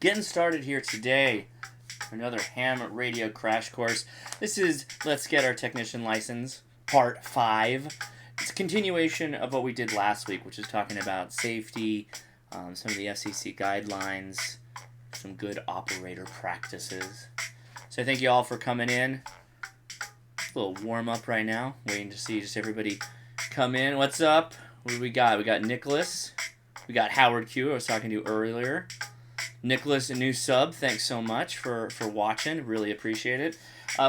Getting started here today. Another ham radio crash course. This is Let's Get Our Technician License, Part 5. It's a continuation of what we did last week, which is talking about safety, some of the FCC guidelines, some good operator practices. So thank you all for coming in. A little warm up right now, waiting to see just everybody come in. What's up? What do we got? We got Nicholas. We got Howard Q, I was talking to earlier. Nicholas, a new sub. Thanks so much for watching. Really appreciate it.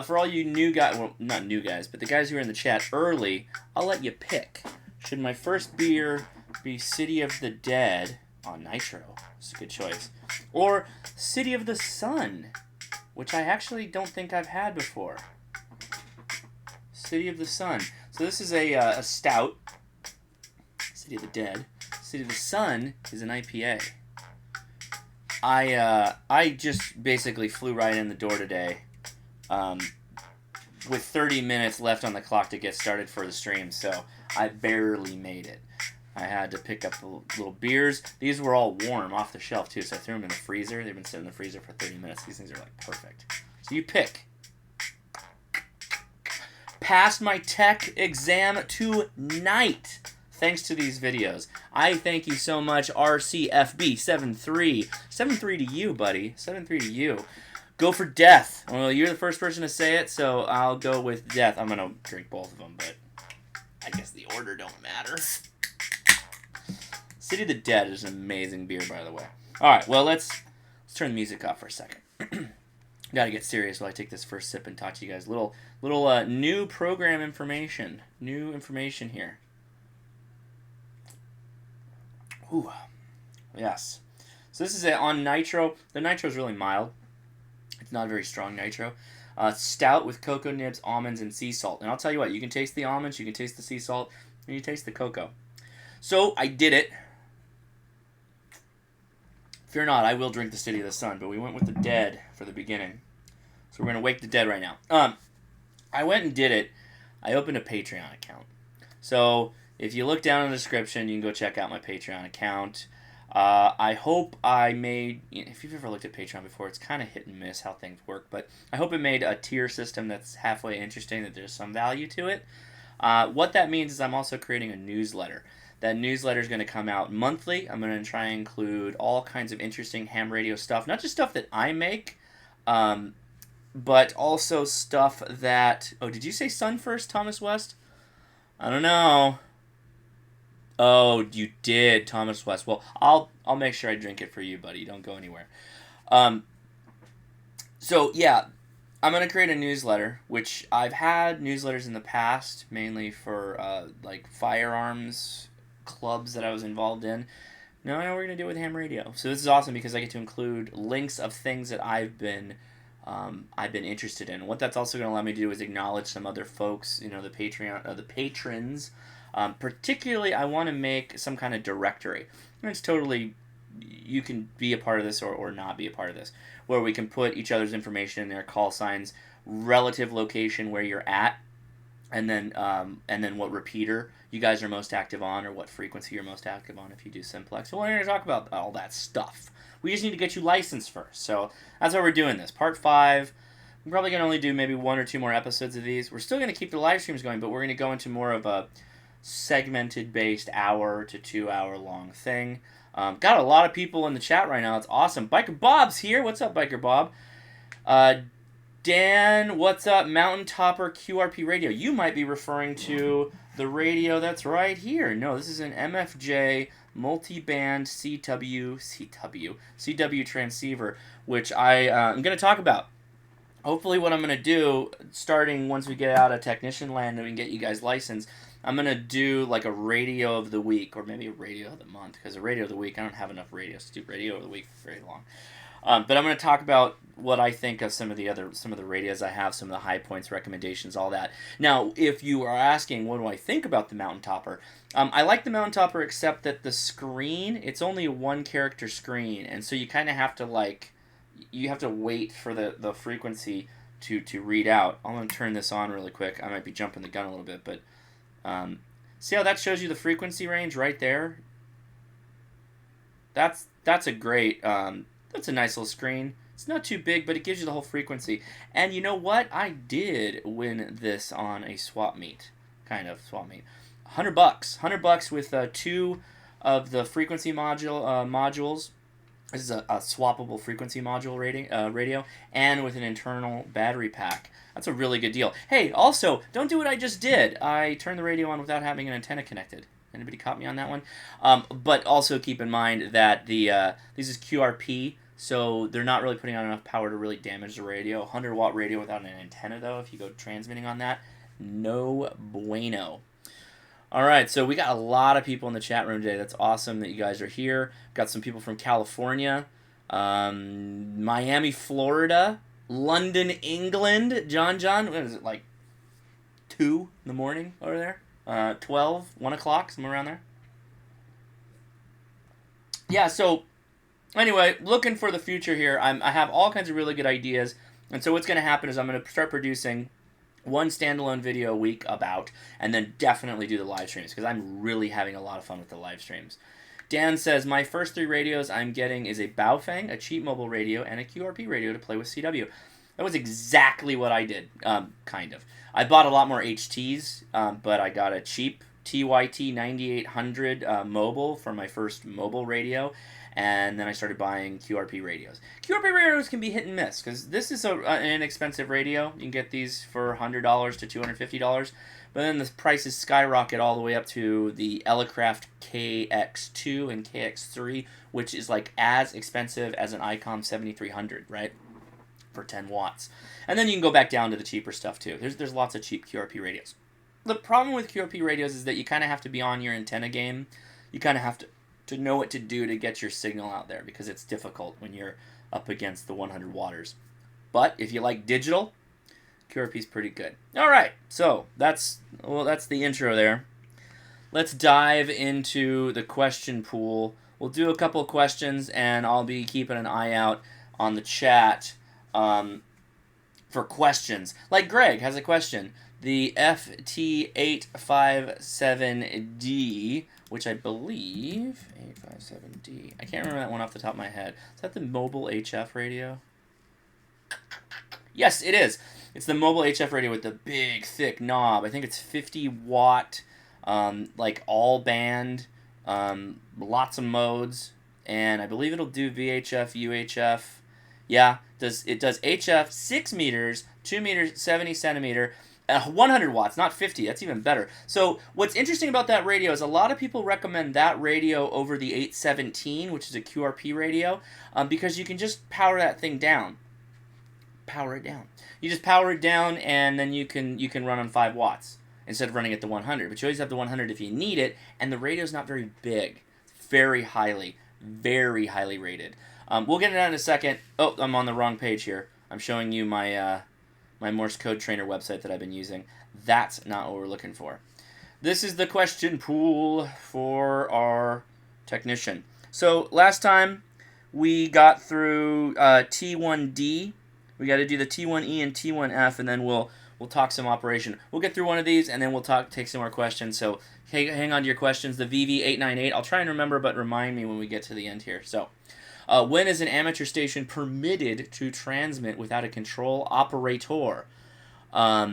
For all you new guys, well, not new guys, but the guys who are in the chat early, I'll let you pick. Should my first beer be City of the Dead on Nitro? It's a good choice. Or City of the Sun, which I actually don't think I've had before. City of the Sun. So this is a stout. City of the Dead. City of the Sun is an IPA. I just basically flew right in the door today, with 30 minutes left on the clock to get started for the stream, so I barely made it. I had to pick up the little beers. These were all warm off the shelf too, so I threw them in the freezer. They've been sitting in the freezer for 30 minutes. These things are like perfect. So you pick. Passed my tech exam tonight. Thanks to these videos. I thank you so much, RCFB73. 73 to you, buddy. 73 to you. Go for death. Well, you're the first person to say it, so I'll go with death. I'm going to drink both of them, but I guess the order don't matter. City of the Dead is an amazing beer, by the way. All right, well, let's turn the music off for a second. Got to get serious while I take this first sip and talk to you guys. Little new program information. New information here. Ooh, yes. So this is it on Nitro. The Nitro is really mild. It's not a very strong Nitro. Stout with cocoa nibs, almonds, and sea salt. And I'll tell you what, you can taste the almonds, you can taste the sea salt, and you taste the cocoa. So I did it. Fear not, I will drink the City of the Sun, but we went with the Dead for the beginning. So we're going to wake the dead right now. I went and did it. I opened a Patreon account. So if you look down in the description, you can go check out my Patreon account. I hope I made... if you've ever looked at Patreon before, it's kind of hit and miss how things work. But I hope it made a tier system that's halfway interesting, that there's some value to it. What that means is I'm also creating a newsletter. That newsletter is going to come out monthly. I'm going to try and include all kinds of interesting ham radio stuff. Not just stuff that I make, but also stuff that... Oh, did you say Sun first, Thomas West? I don't know. Oh, you did, Thomas West. Well, I'll make sure I drink it for you, buddy. Don't go anywhere. So, yeah, I'm going to create a newsletter, which I've had newsletters in the past, mainly for, like, firearms clubs that I was involved in. Now we're going to do it with ham radio. So this is awesome because I get to include links of things that I've been interested in. What that's also going to allow me to do is acknowledge some other folks, the the patrons. Particularly, I want to make some kind of directory. And it's totally, you can be a part of this or not be a part of this, where we can put each other's information in there, call signs, relative location where you're at, and then what repeater you guys are most active on, or what frequency you're most active on if you do simplex. So we're going to talk about all that stuff. We just need to get you licensed first. So that's why we're doing this. Part 5. We're probably going to only do maybe 1 or 2 more episodes of these. We're still going to keep the live streams going, but we're going to go into more of a segmented-based hour to 2 hour long thing. Got a lot of people in the chat right now. It's awesome. Biker Bob's here. What's up, Biker Bob? Dan, what's up? Mountain Topper QRP radio. You might be referring to the radio that's right here. No, this is an MFJ multi-band CW transceiver, which I'm going to talk about. Hopefully what I'm going to do, starting once we get out of technician land and we can get you guys licensed, I'm going to do like a radio of the week, or maybe a radio of the month, because a radio of the week, I don't have enough radios to do radio of the week for very long. But I'm going to talk about what I think of some of the radios I have, some of the high points, recommendations, all that. Now, if you are asking, what do I think about the Mountain Topper? I like the Mountain Topper, except that the screen, it's only a 1-character screen, and so you kind of have to you have to wait for the frequency to read out. I'm going to turn this on really quick. I might be jumping the gun a little bit, but see how that shows you the frequency range right there? That's a great That's a nice little screen. It's not too big, but it gives you the whole frequency. And you know what? I did win this on a swap meet. Kind of swap meet. $100. $100 with 2 of the frequency modules. This is a swappable frequency module radio, and with an internal battery pack. That's a really good deal. Hey, also, don't do what I just did. I turned the radio on without having an antenna connected. Anybody caught me on that one? But also keep in mind that this is QRP, so they're not really putting out enough power to really damage the radio. 100-watt radio without an antenna, though, if you go transmitting on that, no bueno. All right, so we got a lot of people in the chat room today. That's awesome that you guys are here. Got some people from California, Miami, Florida, London, England. John, what is it, like 2 in the morning over there? 12, 1 o'clock, somewhere around there. Yeah, so anyway, looking for the future here. I have all kinds of really good ideas. And so what's going to happen is I'm going to start producing one standalone video a week and then definitely do the live streams because I'm really having a lot of fun with the live streams. Dan says, my first 3 radios I'm getting is a Baofeng, a cheap mobile radio, and a QRP radio to play with CW. That was exactly what I did, kind of. I bought a lot more HTs, but I got a cheap TYT 9800 mobile for my first mobile radio, and then I started buying QRP radios. QRP radios can be hit and miss, because this is an inexpensive radio. You can get these for $100 to $250, but then the prices skyrocket all the way up to the Elecraft KX2 and KX3, which is like as expensive as an ICOM 7300, right? For 10 watts. And then you can go back down to the cheaper stuff too. There's lots of cheap QRP radios. The problem with QRP radios is that you kind of have to be on your antenna game. You kind of have to know what to do to get your signal out there because it's difficult when you're up against the 100 watters. But if you like digital, QRP's pretty good. All right, so that's the intro there. Let's dive into the question pool. We'll do a couple of questions, and I'll be keeping an eye out on the chat for questions. Like Greg has a question. The FT857D, which I believe 857D. I can't remember that one off the top of my head. Is that the mobile HF radio? Yes, it is. It's the mobile HF radio with the big, thick knob. I think it's 50 watt, like all band, lots of modes, and I believe it'll do VHF, UHF. Yeah, it does HF 6 meters, 2 meters, 70 centimeter, 100 watts, not 50. That's even better. So what's interesting about that radio is a lot of people recommend that radio over the 817, which is a QRP radio, because you can just power that thing down. Power it down. You just power it down, and then you can run on 5 watts instead of running at the 100. But you always have the 100 if you need it, and the radio's not very big. Very highly rated. We'll get into that in a second. Oh, I'm on the wrong page here. I'm showing you my my Morse code trainer website that I've been using. That's not what we're looking for. This is the question pool for our technician. So last time we got through T1D. We got to do the T1E and T1F, and then we'll talk some operation. We'll get through one of these, and then we'll take some more questions. So hang on to your questions. The VV898. I'll try and remember, but remind me when we get to the end here. So. When is an amateur station permitted to transmit without a control operator? I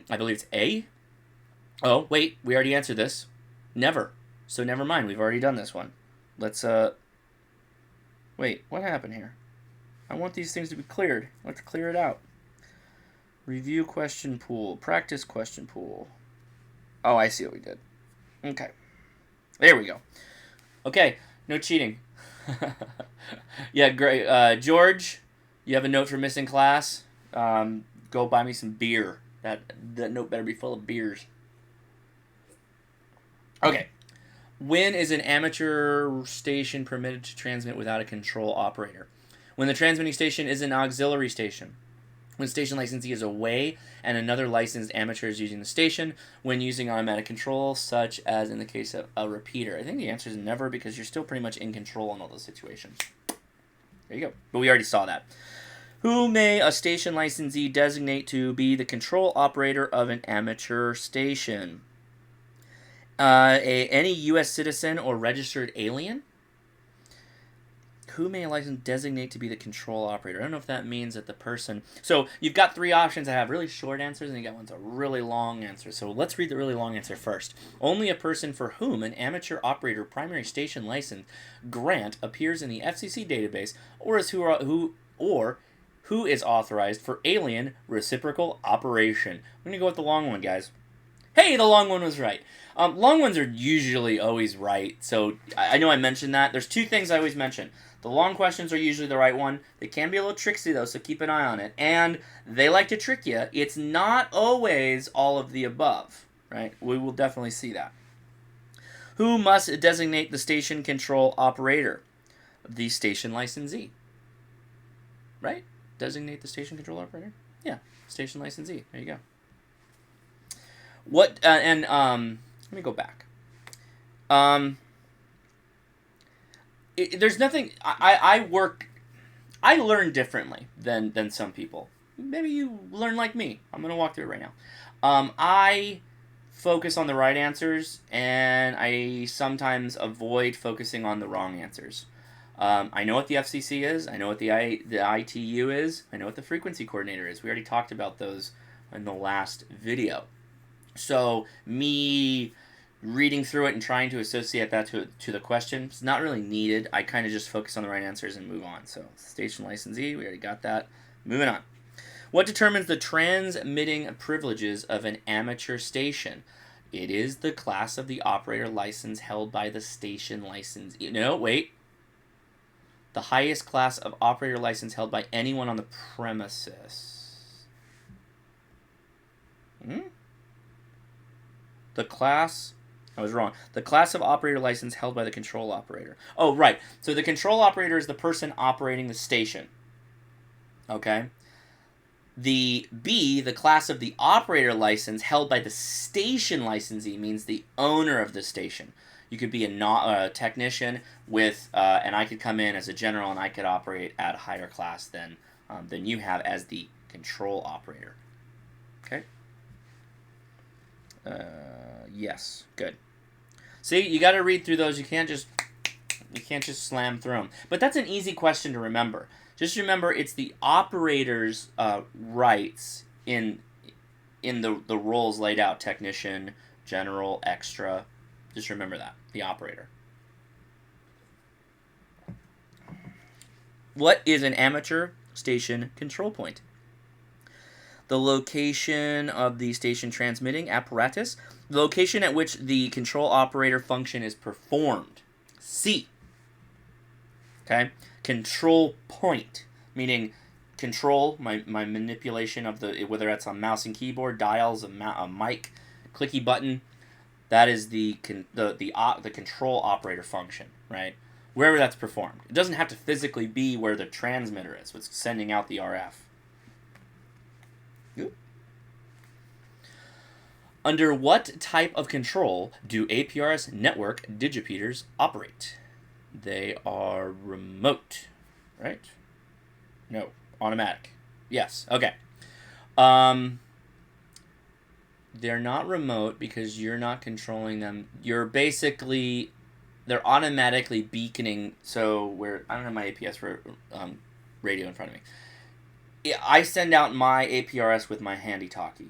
believe it's A. Oh, wait, we already answered this. Never. So never mind, we've already done this one. Let's, wait, what happened here? I want these things to be cleared. Let's clear it out. Review question pool. Practice question pool. Oh, I see what we did. Okay. There we go. Okay, no cheating. Yeah, great. George, you have a note for missing class. Go buy me some beer. That note better be full of beers. Okay. When is an amateur station permitted to transmit without a control operator? When the transmitting station is an auxiliary station. When station licensee is away and another licensed amateur is using the station. When using automatic control, such as in the case of a repeater. I think the answer is never, because you're still pretty much in control in all those situations. There you go. But we already saw that. Who may a station licensee designate to be the control operator of an amateur station? Any U.S. citizen or registered alien? Who may a license designate to be the control operator? I don't know if that means that the person... So you've got three options that have really short answers, and you got ones that really long answers. So let's read the really long answer first. Only a person for whom an amateur operator primary station license grant appears in the FCC database, or who is authorized for alien reciprocal operation. I'm going to go with the long one, guys. Hey, the long one was right. Long ones are usually always right. So I know I mentioned that. There's two things I always mention. The long questions are usually the right one. They can be a little tricksy, though, so keep an eye on it. And they like to trick you. It's not always all of the above, right? We will definitely see that. Who must designate the station control operator? The station licensee. Right? Designate the station control operator? Yeah, station licensee. There you go. What, let me go back. There's nothing, I learn differently than some people. Maybe you learn like me. I'm going to walk through it right now. I focus on the right answers, and I sometimes avoid focusing on the wrong answers. I know what the FCC is. I know what the ITU is. I know what the frequency coordinator is. We already talked about those in the last video. So me reading through it and trying to associate that to the question is not really needed. I kind of just focus on the right answers and move on. So station licensee, we already got that. Moving on. What determines the transmitting privileges of an amateur station? It is the class of the operator license held by the station licensee. No, wait. The highest class of operator license held by anyone on the premises. The class... I was wrong. The class of operator license held by the control operator. Oh, right. So the control operator is the person operating the station. Okay? The class of the operator license held by the station licensee means the owner of the station. You could be a technician with, and I could come in as a general and I could operate at a higher class than you have as the control operator. Okay? Yes, good. See, you got to read through those. You can't just slam through them. But that's an easy question to remember. Just remember, it's the operator's rights in the roles laid out: technician, general, extra. Just remember that, the operator. What is an amateur station control point? The location of the station transmitting apparatus, the location at which the control operator function is performed. C. Okay? Control point, meaning control, my manipulation of the, whether that's a mouse and keyboard, dials, a mic, clicky button, that is the control operator function, right? Wherever that's performed. It doesn't have to physically be where the transmitter is, what's sending out the RF. Good. Under what type of control do APRS network digipeters operate? They are remote, right? No, automatic. Yes, okay. They're not remote because you're not controlling them. You're basically, they're automatically beaconing. So I don't have my APS radio in front of me. I send out my APRS with my handy-talkie,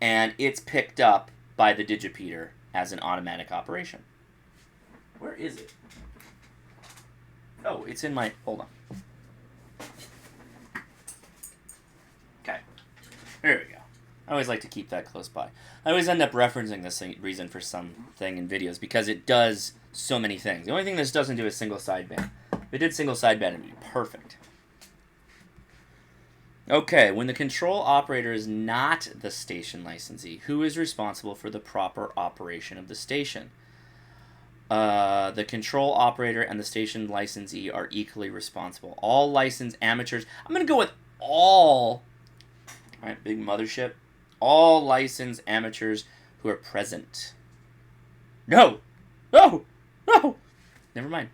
and it's picked up by the digipeater as an automatic operation. Where is it? Oh, it's in my... Hold on. Okay. There we go. I always like to keep that close by. I always end up referencing this reason for something in videos because it does so many things. The only thing this doesn't do is single sideband. If it did single sideband, it would be perfect. Okay, when the control operator is not the station licensee, who is responsible for the proper operation of the station? The control operator and the station licensee are equally responsible. All licensed amateurs. I'm going to go with all. All right, big mothership. All licensed amateurs who are present. No! No! No! Never mind.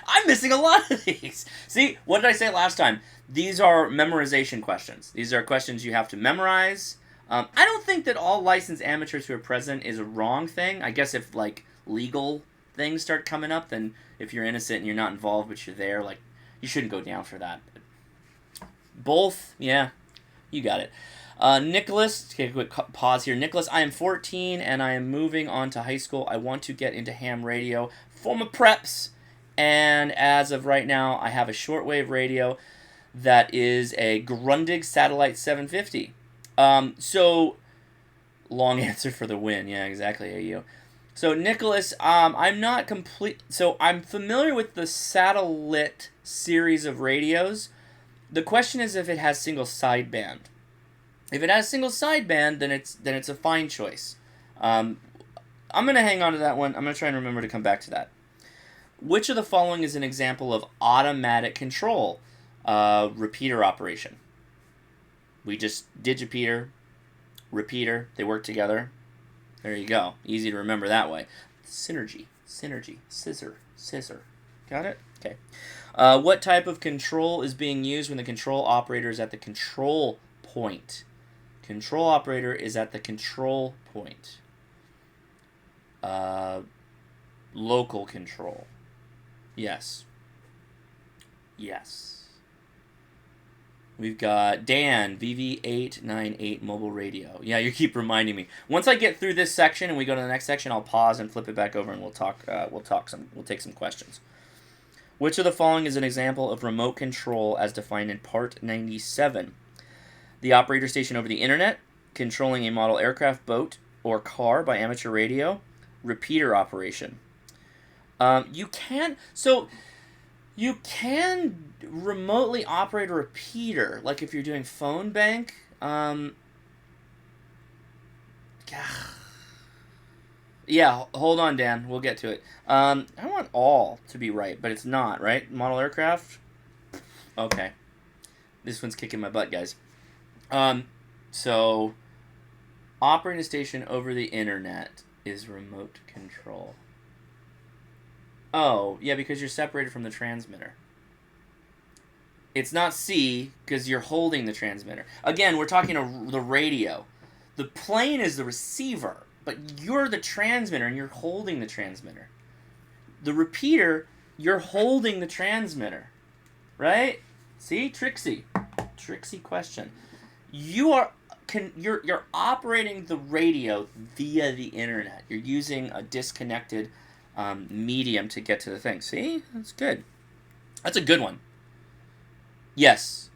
I'm missing a lot of these. See, what did I say last time? These are memorization questions. These are questions you have to memorize. I don't think that all licensed amateurs who are present is a wrong thing. I guess if, like, legal things start coming up, then if you're innocent and you're not involved but you're there, like, you shouldn't go down for that. Both, yeah, you got it. Nicholas, take a quick pause here. Nicholas, I am 14 and I am moving on to high school. I want to get into ham radio for my preps. And as of right now, I have a shortwave radio that is a Grundig Satellite 750. So, long answer for the win. Yeah, exactly, AU. So, Nicholas, I'm not complete... So, I'm familiar with the Satellite series of radios. The question is if it has single sideband. If it has single sideband, then it's a fine choice. I'm going to hang on to that one. I'm going to try and remember to come back to that. Which of the following is an example of automatic control repeater operation? We just digipeater, repeater, they work together. There you go. Easy to remember that way. Synergy, scissor. Got it? Okay. What type of control is being used when the control operator is at the control point? Control operator is at the control point. Local control. Yes. We've got Dan, VV898 mobile radio. Yeah, you keep reminding me. Once I get through this section and we go to the next section, I'll pause and flip it back over and we'll take some questions. Which of the following is an example of remote control as defined in Part 97? The operator station over the internet, controlling a model aircraft, boat, or car by amateur radio, repeater operation. You can remotely operate a repeater, like if you're doing phone bank. Yeah, hold on, Dan. We'll get to it. I want all to be right, but it's not, right? Model aircraft? Okay. This one's kicking my butt, guys. So, operating a station over the internet is remote control. Oh, yeah, because you're separated from the transmitter. It's not C, because you're holding the transmitter. Again, we're talking the radio. The plane is the receiver, but you're the transmitter, and you're holding the transmitter. The repeater, you're holding the transmitter. Right? See? Tricksy question. You're operating the radio via the internet. You're using a disconnected medium to get to the thing. See? That's good. That's a good one. Yes.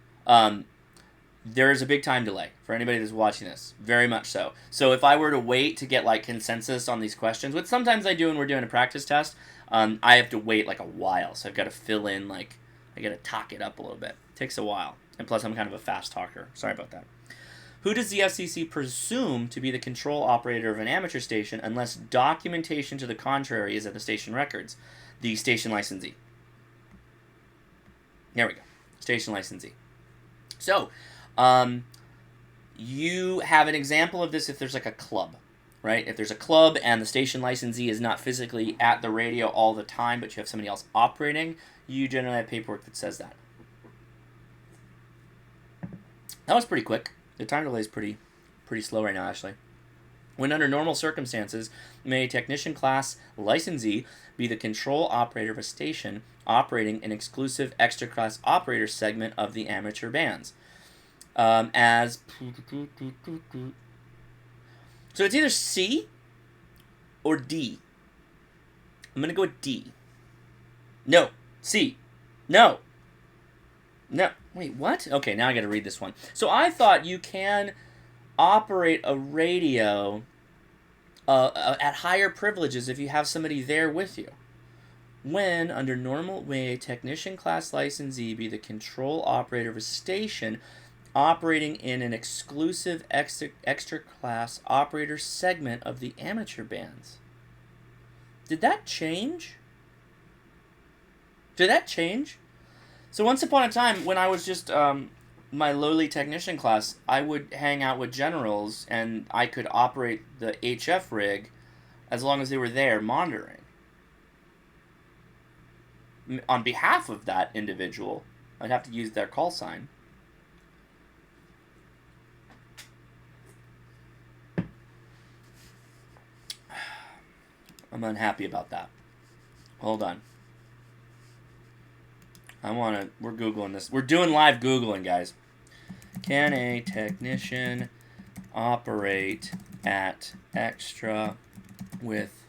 There is a big time delay for anybody that's watching this. Very much so. So if I were to wait to get like consensus on these questions, which sometimes I do when we're doing a practice test, I have to wait like a while. So I've got to fill in, like, I got to talk it up a little bit. It takes a while. And plus I'm kind of a fast talker. Sorry about that. Who does the FCC presume to be the control operator of an amateur station unless documentation to the contrary is at the station records? The station licensee. There we go. Station licensee. So, you have an example of this if there's like a club, right? If there's a club and the station licensee is not physically at the radio all the time, but you have somebody else operating, you generally have paperwork that says that. That was pretty quick. The time delay is pretty slow right now, actually. When under normal circumstances, may a technician class licensee be the control operator of a station operating an exclusive extra class operator segment of the amateur bands. So it's either C or D. I'm going to go with D. No. C. No. Wait, what? Okay, now I got to read this one. So I thought you can operate a radio at higher privileges if you have somebody there with you. When, under normal way, a technician class licensee be the control operator of a station operating in an exclusive extra class operator segment of the amateur bands. Did that change? So once upon a time, when I was just my lowly technician class, I would hang out with generals, and I could operate the HF rig as long as they were there monitoring. On behalf of that individual, I'd have to use their call sign. I'm unhappy about that. Hold on. We're Googling this. We're doing live Googling, guys. Can a technician operate at Extra with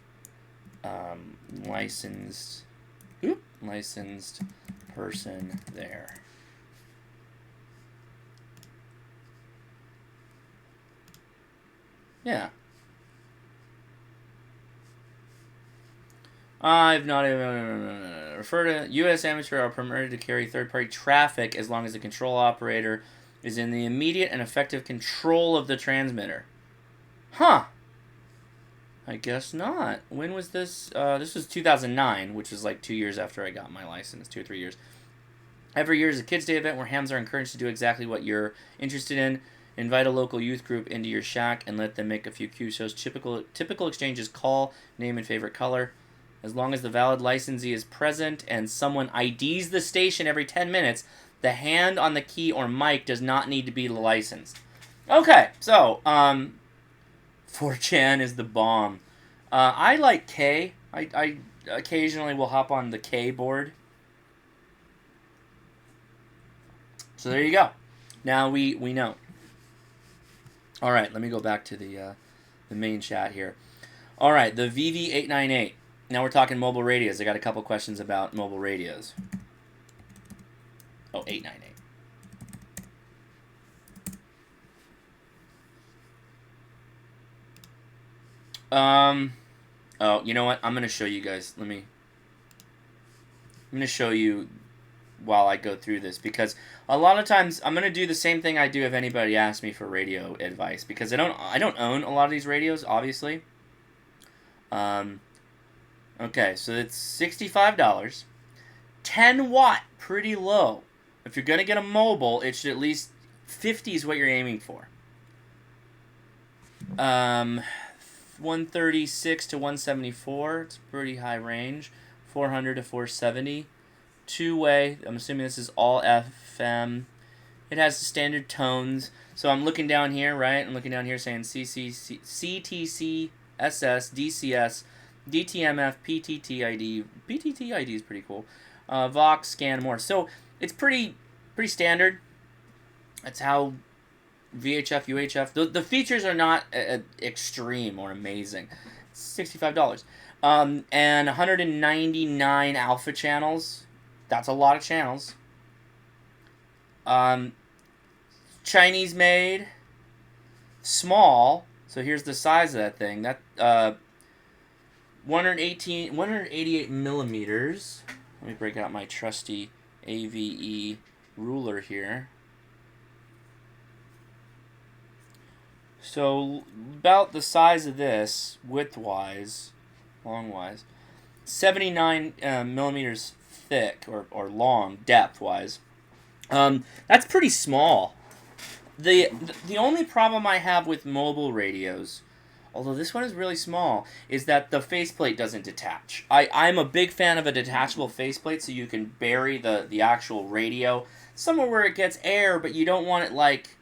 licensed person there? Yeah. I've not even refer to U.S. amateur are permitted to carry third-party traffic as long as the control operator is in the immediate and effective control of the transmitter. Huh. I guess not. When was this? This was 2009, which was like 2 years after I got my license, 2 or 3 years. Every year is a Kids Day event where hams are encouraged to do exactly what you're interested in. Invite a local youth group into your shack and let them make a few QSOs. Typical exchanges: call, name, and favorite color. As long as the valid licensee is present and someone IDs the station every 10 minutes, the hand on the key or mic does not need to be licensed. Okay, so 4chan is the bomb. I like K. I occasionally will hop on the K board. So there you go. Now we know. All right, let me go back to the main chat here. All right, the VV898. Now we're talking mobile radios. I got a couple questions about mobile radios. Oh, 898. Oh, you know what? I'm going to show you guys. I'm going to show you while I go through this, because a lot of times I'm going to do the same thing I do if anybody asks me for radio advice, because I don't own a lot of these radios, obviously. Okay, so it's $65. 10 watt, pretty low. If you're going to get a mobile, it should at least 50 is what you're aiming for. 136 to 174, it's pretty high range. 400 to 470. Two-way, I'm assuming this is all FM. It has the standard tones. So I'm looking down here, right? I'm looking down here saying CTC, SS, DCS, DTMF, PTTID. PTTID is pretty cool. Vox, scan, more. So it's pretty standard. That's how VHF, UHF. The features are not extreme or amazing. It's $65. And 199 alpha channels. That's a lot of channels. Chinese made. Small. So here's the size of that thing. That 188 millimeters. Let me break out my trusty AVE ruler here. So about the size of this, width-wise, long-wise, 79 millimeters thick or long, depth-wise. That's pretty small. The only problem I have with mobile radios, although this one is really small, is that the faceplate doesn't detach. I'm a big fan of a detachable faceplate, so you can bury the actual radio somewhere where it gets air, but you don't want it like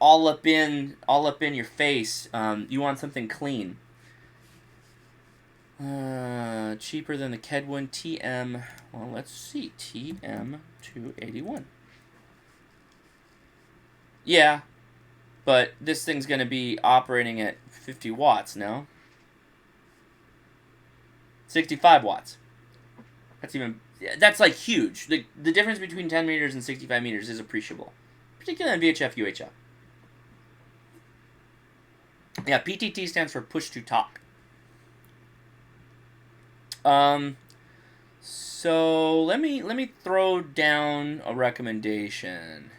all up in your face. You want something clean. Cheaper than the Kedwin TM. Well, let's see. TM281. Yeah, but this thing's going to be operating at 50 watts, no? 65 watts. That's like huge. The difference between 10 meters and 65 meters is appreciable, particularly on VHF, UHF. Yeah, PTT stands for push to talk. So let me throw down a recommendation.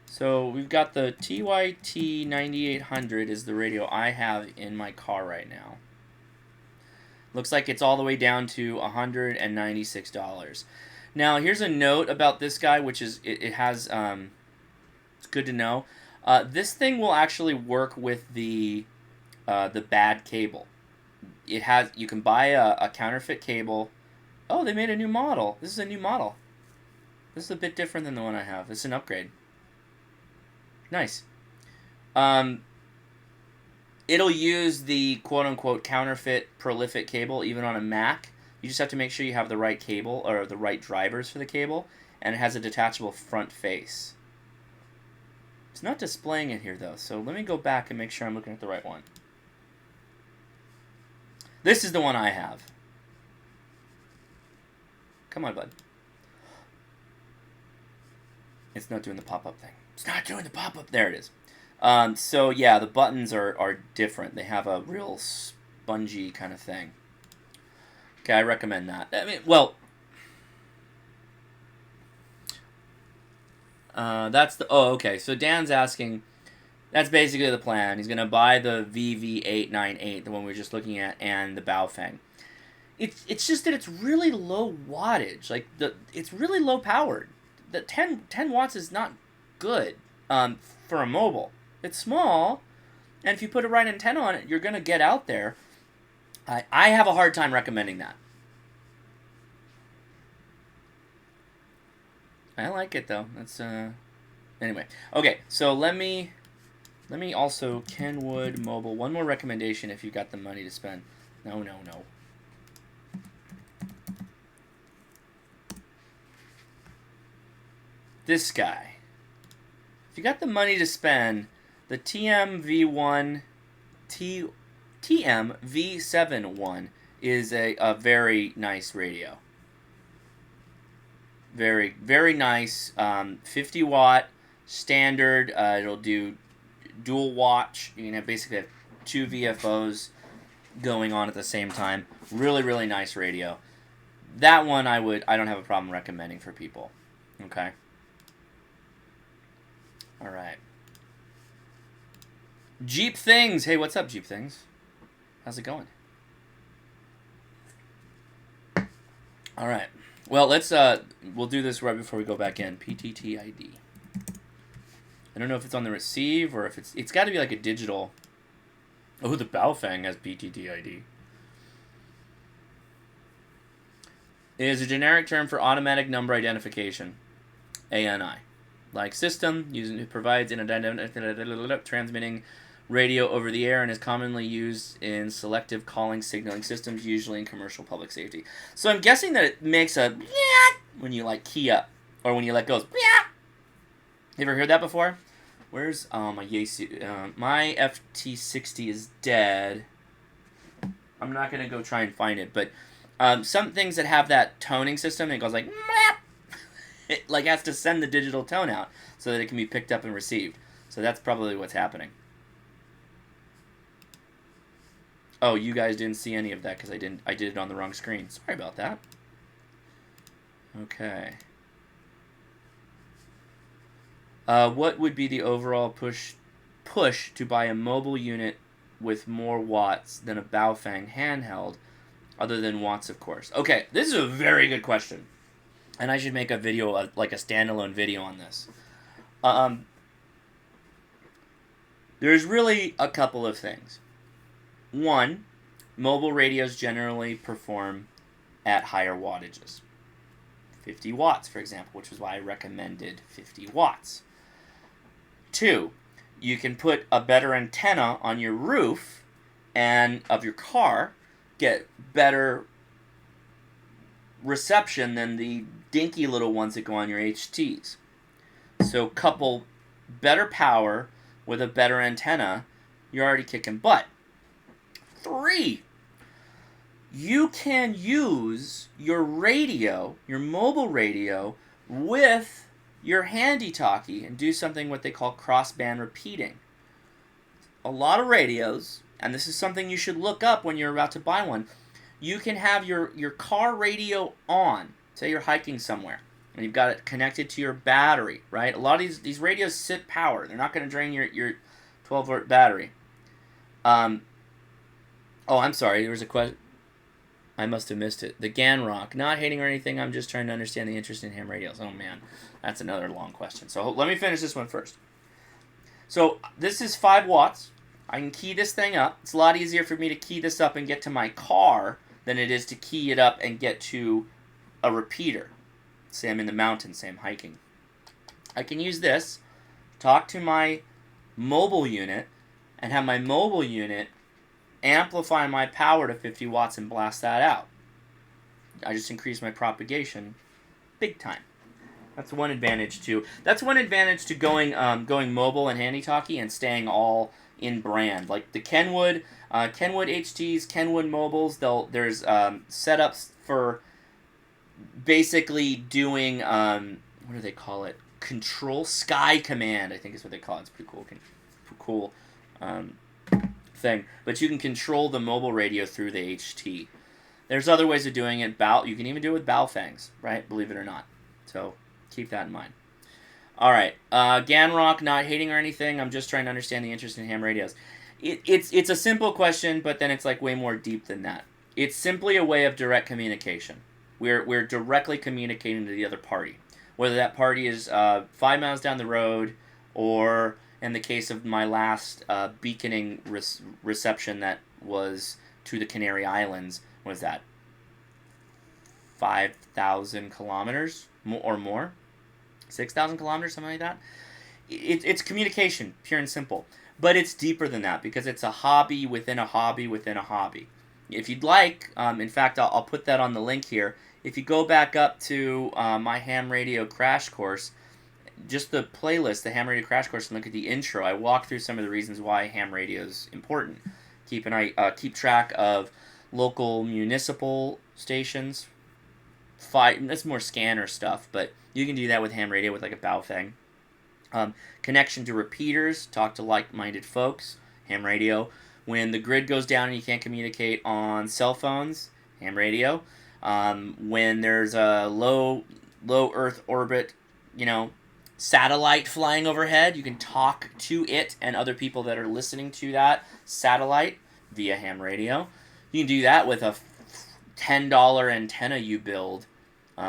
So we've got the TYT 9800 is the radio I have in my car right now. Looks like it's all the way down to $196. Now here's a note about this guy, which is it has it's good to know. This thing will actually work with the bad cable. You can buy a counterfeit cable. Oh, they made a new model. This is a new model. This is a bit different than the one I have. This is an upgrade. Nice. It'll use the quote-unquote counterfeit prolific cable even on a Mac, You just have to make sure you have the right cable or the right drivers for the cable, and it has a detachable front face. It's not displaying it here though, so let me go back and make sure I'm looking at the right one. This is the one I have. Come on, bud. It's not doing the pop-up thing. It's not doing the pop-up. There it is. So yeah, the buttons are different. They have a real spongy kind of thing. Okay, I recommend that. I mean, well, that's the... Oh, okay. So Dan's asking... That's basically the plan. He's going to buy the VV898, the one we were just looking at, and the Baofeng. It's just that it's really low wattage. Like, it's really low powered. The 10 watts is not good for a mobile. It's small, and if you put a right antenna on it, you're going to get out there. I have a hard time recommending that. I like it, though. That's, anyway. Okay, so let me also, Kenwood Mobile, one more recommendation if you got the money to spend. No. This guy. If you got the money to spend, the TMV7 is a very nice radio. Very, very nice. 50 watt, standard. It'll do dual watch. You can basically have 2 VFOs going on at the same time. Really, really nice radio. That one I don't have a problem recommending for people. Okay. All right. Jeep Things. Hey, what's up, Jeep Things? How's it going? All right. Well, let's we'll do this right before we go back in. PTTID. I don't know if it's on the receive or if it's got to be like a digital. Oh, the Baofeng has PTTID. It is a generic term for automatic number identification, ANI. Like system, it provides an transmitting radio over the air and is commonly used in selective calling signaling systems, usually in commercial public safety. So I'm guessing that it makes a when you like key up or when you let go. You ever heard that before? Where's my Yaesu? My FT60 is dead. I'm not gonna go try and find it, but some things that have that toning system, it goes like. It like has to send the digital tone out so that it can be picked up and received. So that's probably what's happening. Oh, you guys didn't see any of that because I did it on the wrong screen. Sorry about that. Okay. What would be the overall push to buy a mobile unit with more watts than a Baofeng handheld, other than watts, of course? Okay, this is a very good question. And I should make a video, like a standalone video on this. There's really a couple of things. One, mobile radios generally perform at higher wattages. 50 watts, for example, which is why I recommended 50 watts. Two, you can put a better antenna on your roof and of your car, get better reception than the dinky little ones that go on your HTs. So couple better power with a better antenna, you're already kicking butt. 3, you can use your radio, your mobile radio, with your handy talkie and do something what they call crossband repeating. A lot of radios, and this is something you should look up when you're about to buy one, you can have your car radio on. Say you're hiking somewhere, and you've got it connected to your battery, right? A lot of these radios sip power. They're not going to drain your 12-volt battery. Oh, I'm sorry. There was a question. I must have missed it. The Ganrock. Not hating or anything. I'm just trying to understand the interest in ham radios. Oh, man. That's another long question. So let me finish this one first. So this is 5 watts. I can key this thing up. It's a lot easier for me to key this up and get to my car than it is to key it up and get to a repeater. Say I'm in the mountains, say I'm hiking. I can use this, talk to my mobile unit, and have my mobile unit amplify my power to 50 watts and blast that out. I just increased my propagation big time. That's one advantage to going mobile and handy-talkie and staying all in brand. Like the Kenwood HTs, Kenwood mobiles. There's setups for basically doing what do they call it? Control Sky Command, I think is what they call it. It's pretty cool thing. But you can control the mobile radio through the HT. There's other ways of doing it. You can even do it with Baofangs, right? Believe it or not. So keep that in mind. All right, Ganrock, not hating or anything. I'm just trying to understand the interest in ham radios. It's a simple question, but then it's like way more deep than that. It's simply a way of direct communication. We're directly communicating to the other party, whether that party is 5 miles down the road, or in the case of my last beaconing reception that was to the Canary Islands, what is that? 5,000 kilometers or more? 6,000 kilometers, something like that. It's communication, pure and simple. But it's deeper than that because it's a hobby within a hobby within a hobby. If you'd like, in fact, I'll put that on the link here. If you go back up to my ham radio crash course, just the playlist, the ham radio crash course, and look at the intro, I walk through some of the reasons why ham radio is important. Keep track of local municipal stations. That's more scanner stuff, but you can do that with ham radio with like a Baofeng. Connection to repeaters, talk to like-minded folks, ham radio. When the grid goes down and you can't communicate on cell phones, ham radio. When there's a low Earth orbit, satellite flying overhead, you can talk to it and other people that are listening to that satellite via ham radio. You can do that with a $10 antenna you build.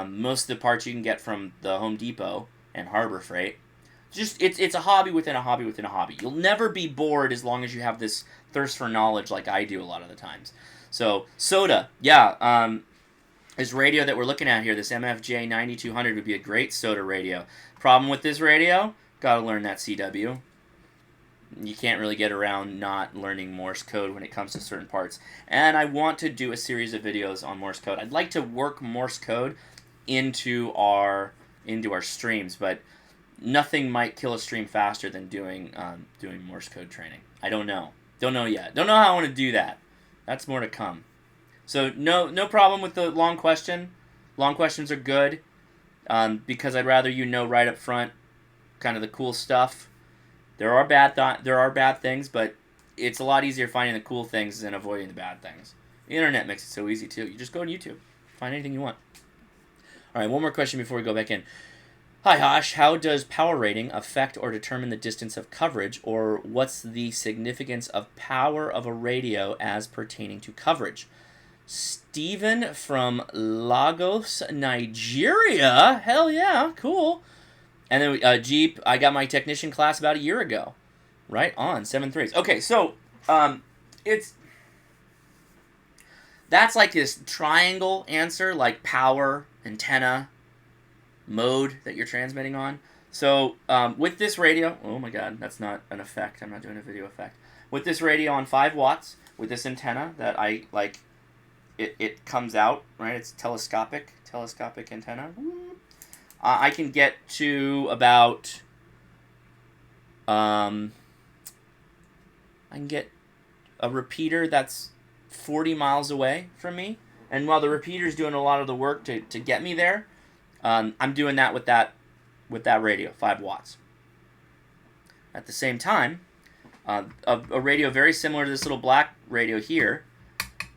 Most of the parts you can get from the Home Depot and Harbor Freight. It's a hobby within a hobby within a hobby. You'll never be bored as long as you have this thirst for knowledge like I do a lot of the times. So, SOTA, yeah, this radio that we're looking at here, this MFJ 9200 would be a great SOTA radio. Problem with this radio? Gotta learn that CW. You can't really get around not learning Morse code when it comes to certain parts. And I want to do a series of videos on Morse code. I'd like to work Morse code into our streams, but nothing might kill a stream faster than doing Morse code training. I don't know. Don't know yet. Don't know how I want to do that. That's more to come. So no problem with the long question. Long questions are good because I'd rather right up front kind of the cool stuff. There are bad things, but it's a lot easier finding the cool things than avoiding the bad things. The internet makes it so easy too. You just go on YouTube, find anything you want. All right, one more question before we go back in. Hi, Hosh. How does power rating affect or determine the distance of coverage, or what's the significance of power of a radio as pertaining to coverage? Steven from Lagos, Nigeria. Hell yeah, cool. And then Jeep, I got my technician class about a year ago. Right on, 7.3s. Okay, so that's like this triangle answer, like power, antenna, mode that you're transmitting on. So with this radio, oh my god, that's not an effect. I'm not doing a video effect. With this radio on 5 watts, with this antenna that I like, it comes out, right? It's telescopic antenna. I can get to about, I can get a repeater that's 40 miles away from me. And while the repeater's doing a lot of the work to get me there, I'm doing that with that radio, 5 watts. At the same time, a radio very similar to this little black radio here,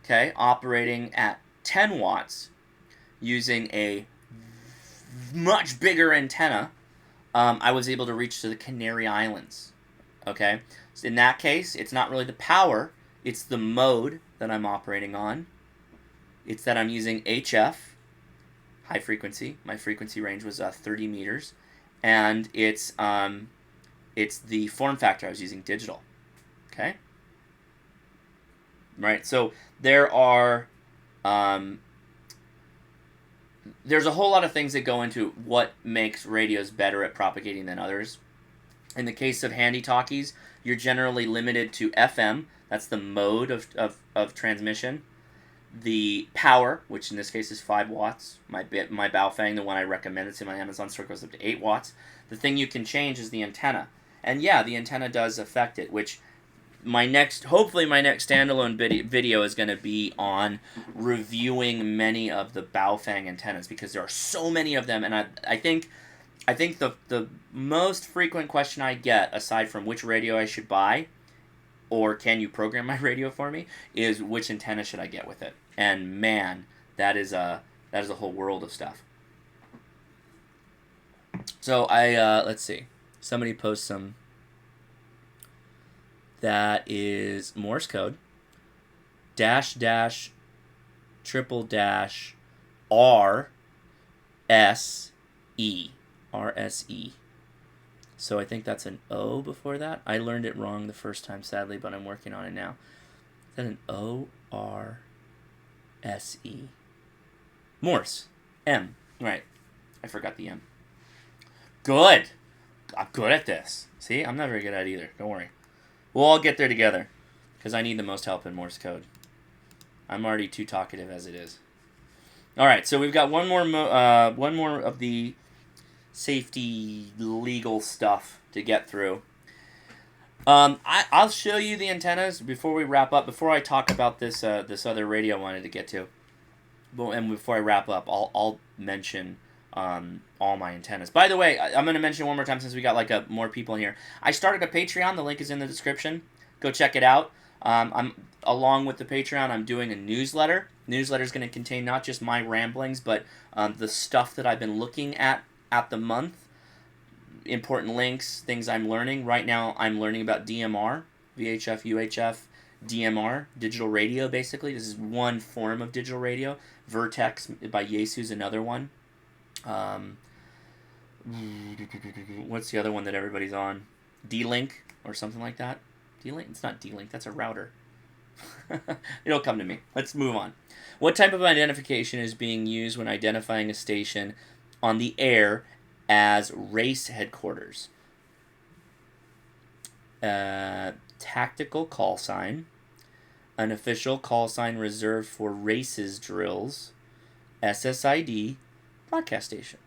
okay, operating at 10 watts, using a much bigger antenna, I was able to reach to the Canary Islands. Okay, so in that case, it's not really the power, it's the mode that I'm operating on. It's that I'm using HF, high frequency. My frequency range was 30 meters, and it's the form factor I was using, digital. Okay, right. So there's a whole lot of things that go into what makes radios better at propagating than others. In the case of handy-talkies, you're generally limited to FM. That's the mode of transmission. the power, which in this case is 5 watts. My Baofeng, the one I recommend, it's in my Amazon store, goes up to 8 watts. The thing you can change is the antenna. And yeah, the antenna does affect it, which hopefully my next standalone video is going to be on reviewing many of the Baofeng antennas, because there are so many of them, and I think the most frequent question I get, aside from which radio I should buy, or can you program my radio for me, is which antenna should I get with it. And man, that is a whole world of stuff. So let's see. Somebody posts some. That is Morse code. Dash triple dash R S E. RSE. So I think that's an O before that. I learned it wrong the first time, sadly, but I'm working on it now. Is that an O-R-S-E? Morse. M. Right. I forgot the M. Good. I'm good at this. See? I'm not very good at it either. Don't worry. We'll all get there together, because I need the most help in Morse code. I'm already too talkative as it is. All right, so we've got one more of the safety legal stuff to get through. I'll show you the antennas before we wrap up. Before I talk about this other radio I wanted to get to, and before I wrap up, I'll mention all my antennas. By the way, I'm going to mention one more time since we got more people in here. I started a Patreon. The link is in the description. Go check it out. Along with the Patreon, I'm doing a newsletter. Newsletter is going to contain not just my ramblings, but the stuff that I've been looking at the month. Important links, things I'm learning. Right now, I'm learning about DMR, VHF, UHF, DMR, digital radio, basically. This is one form of digital radio. Vertex by Yaesu is another one. What's the other one that everybody's on? D-Link or something like that? D-Link? It's not D-Link. That's a router. It'll come to me. Let's move on. What type of identification is being used when identifying a station on the air as race headquarters? Tactical call sign. An official call sign reserved for races drills. SSID. Broadcast station.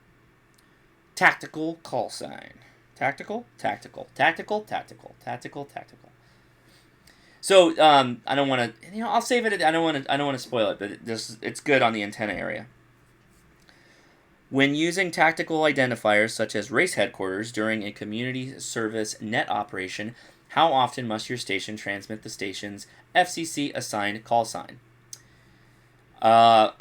Tactical call sign. Tactical. So I don't want to. I'll save it. I don't want to spoil it, but it's good on the antenna area. When using tactical identifiers such as race headquarters during a community service net operation, how often must your station transmit the station's FCC assigned call sign? I'm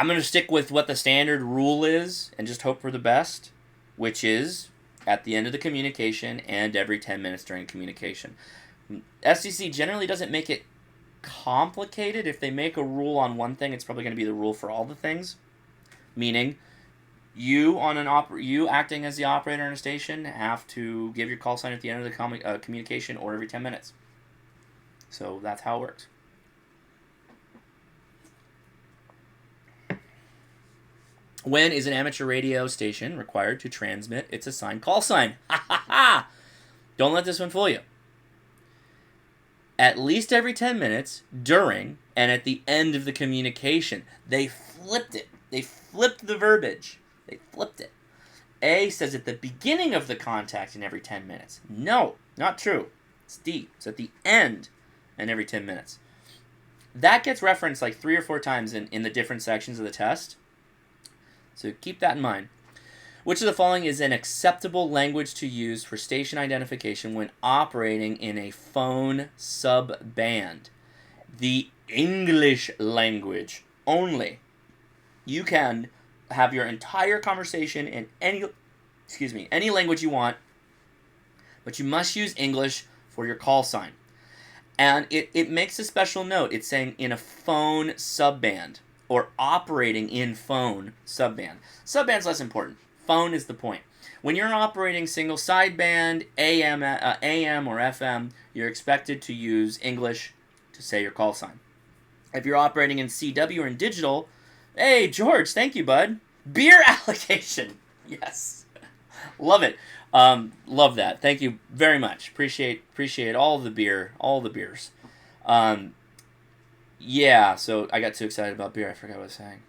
going to stick with what the standard rule is and just hope for the best, which is at the end of the communication and every 10 minutes during communication. FCC generally doesn't make it complicated. If they make a rule on one thing, it's probably going to be the rule for all the things. Meaning, you acting as the operator in a station have to give your call sign at the end of the communication or every 10 minutes. So that's how it works. When is an amateur radio station required to transmit its assigned call sign? Ha ha ha! Don't let this one fool you. At least every 10 minutes, during, and at the end of the communication. They flipped it. They flipped the verbiage. They flipped it. A says at the beginning of the contact and every 10 minutes. No, not true. It's D. It's at the end and every 10 minutes. That gets referenced 3 or 4 times in the different sections of the test. So keep that in mind. Which of the following is an acceptable language to use for station identification when operating in a phone sub-band? The English language only. You can have your entire conversation in any language you want, but you must use English for your call sign. And it makes a special note. It's saying in a phone sub-band or operating in phone sub-band. Sub-band's less important. Phone is the point. When you're operating single sideband, AM or FM, you're expected to use English to say your call sign. If you're operating in CW or in digital, hey, George, thank you, bud. Beer allocation. Yes. Love it. Love that. Thank you very much. Appreciate all the beers. Yeah, so I got too excited about beer. I forgot what I was saying.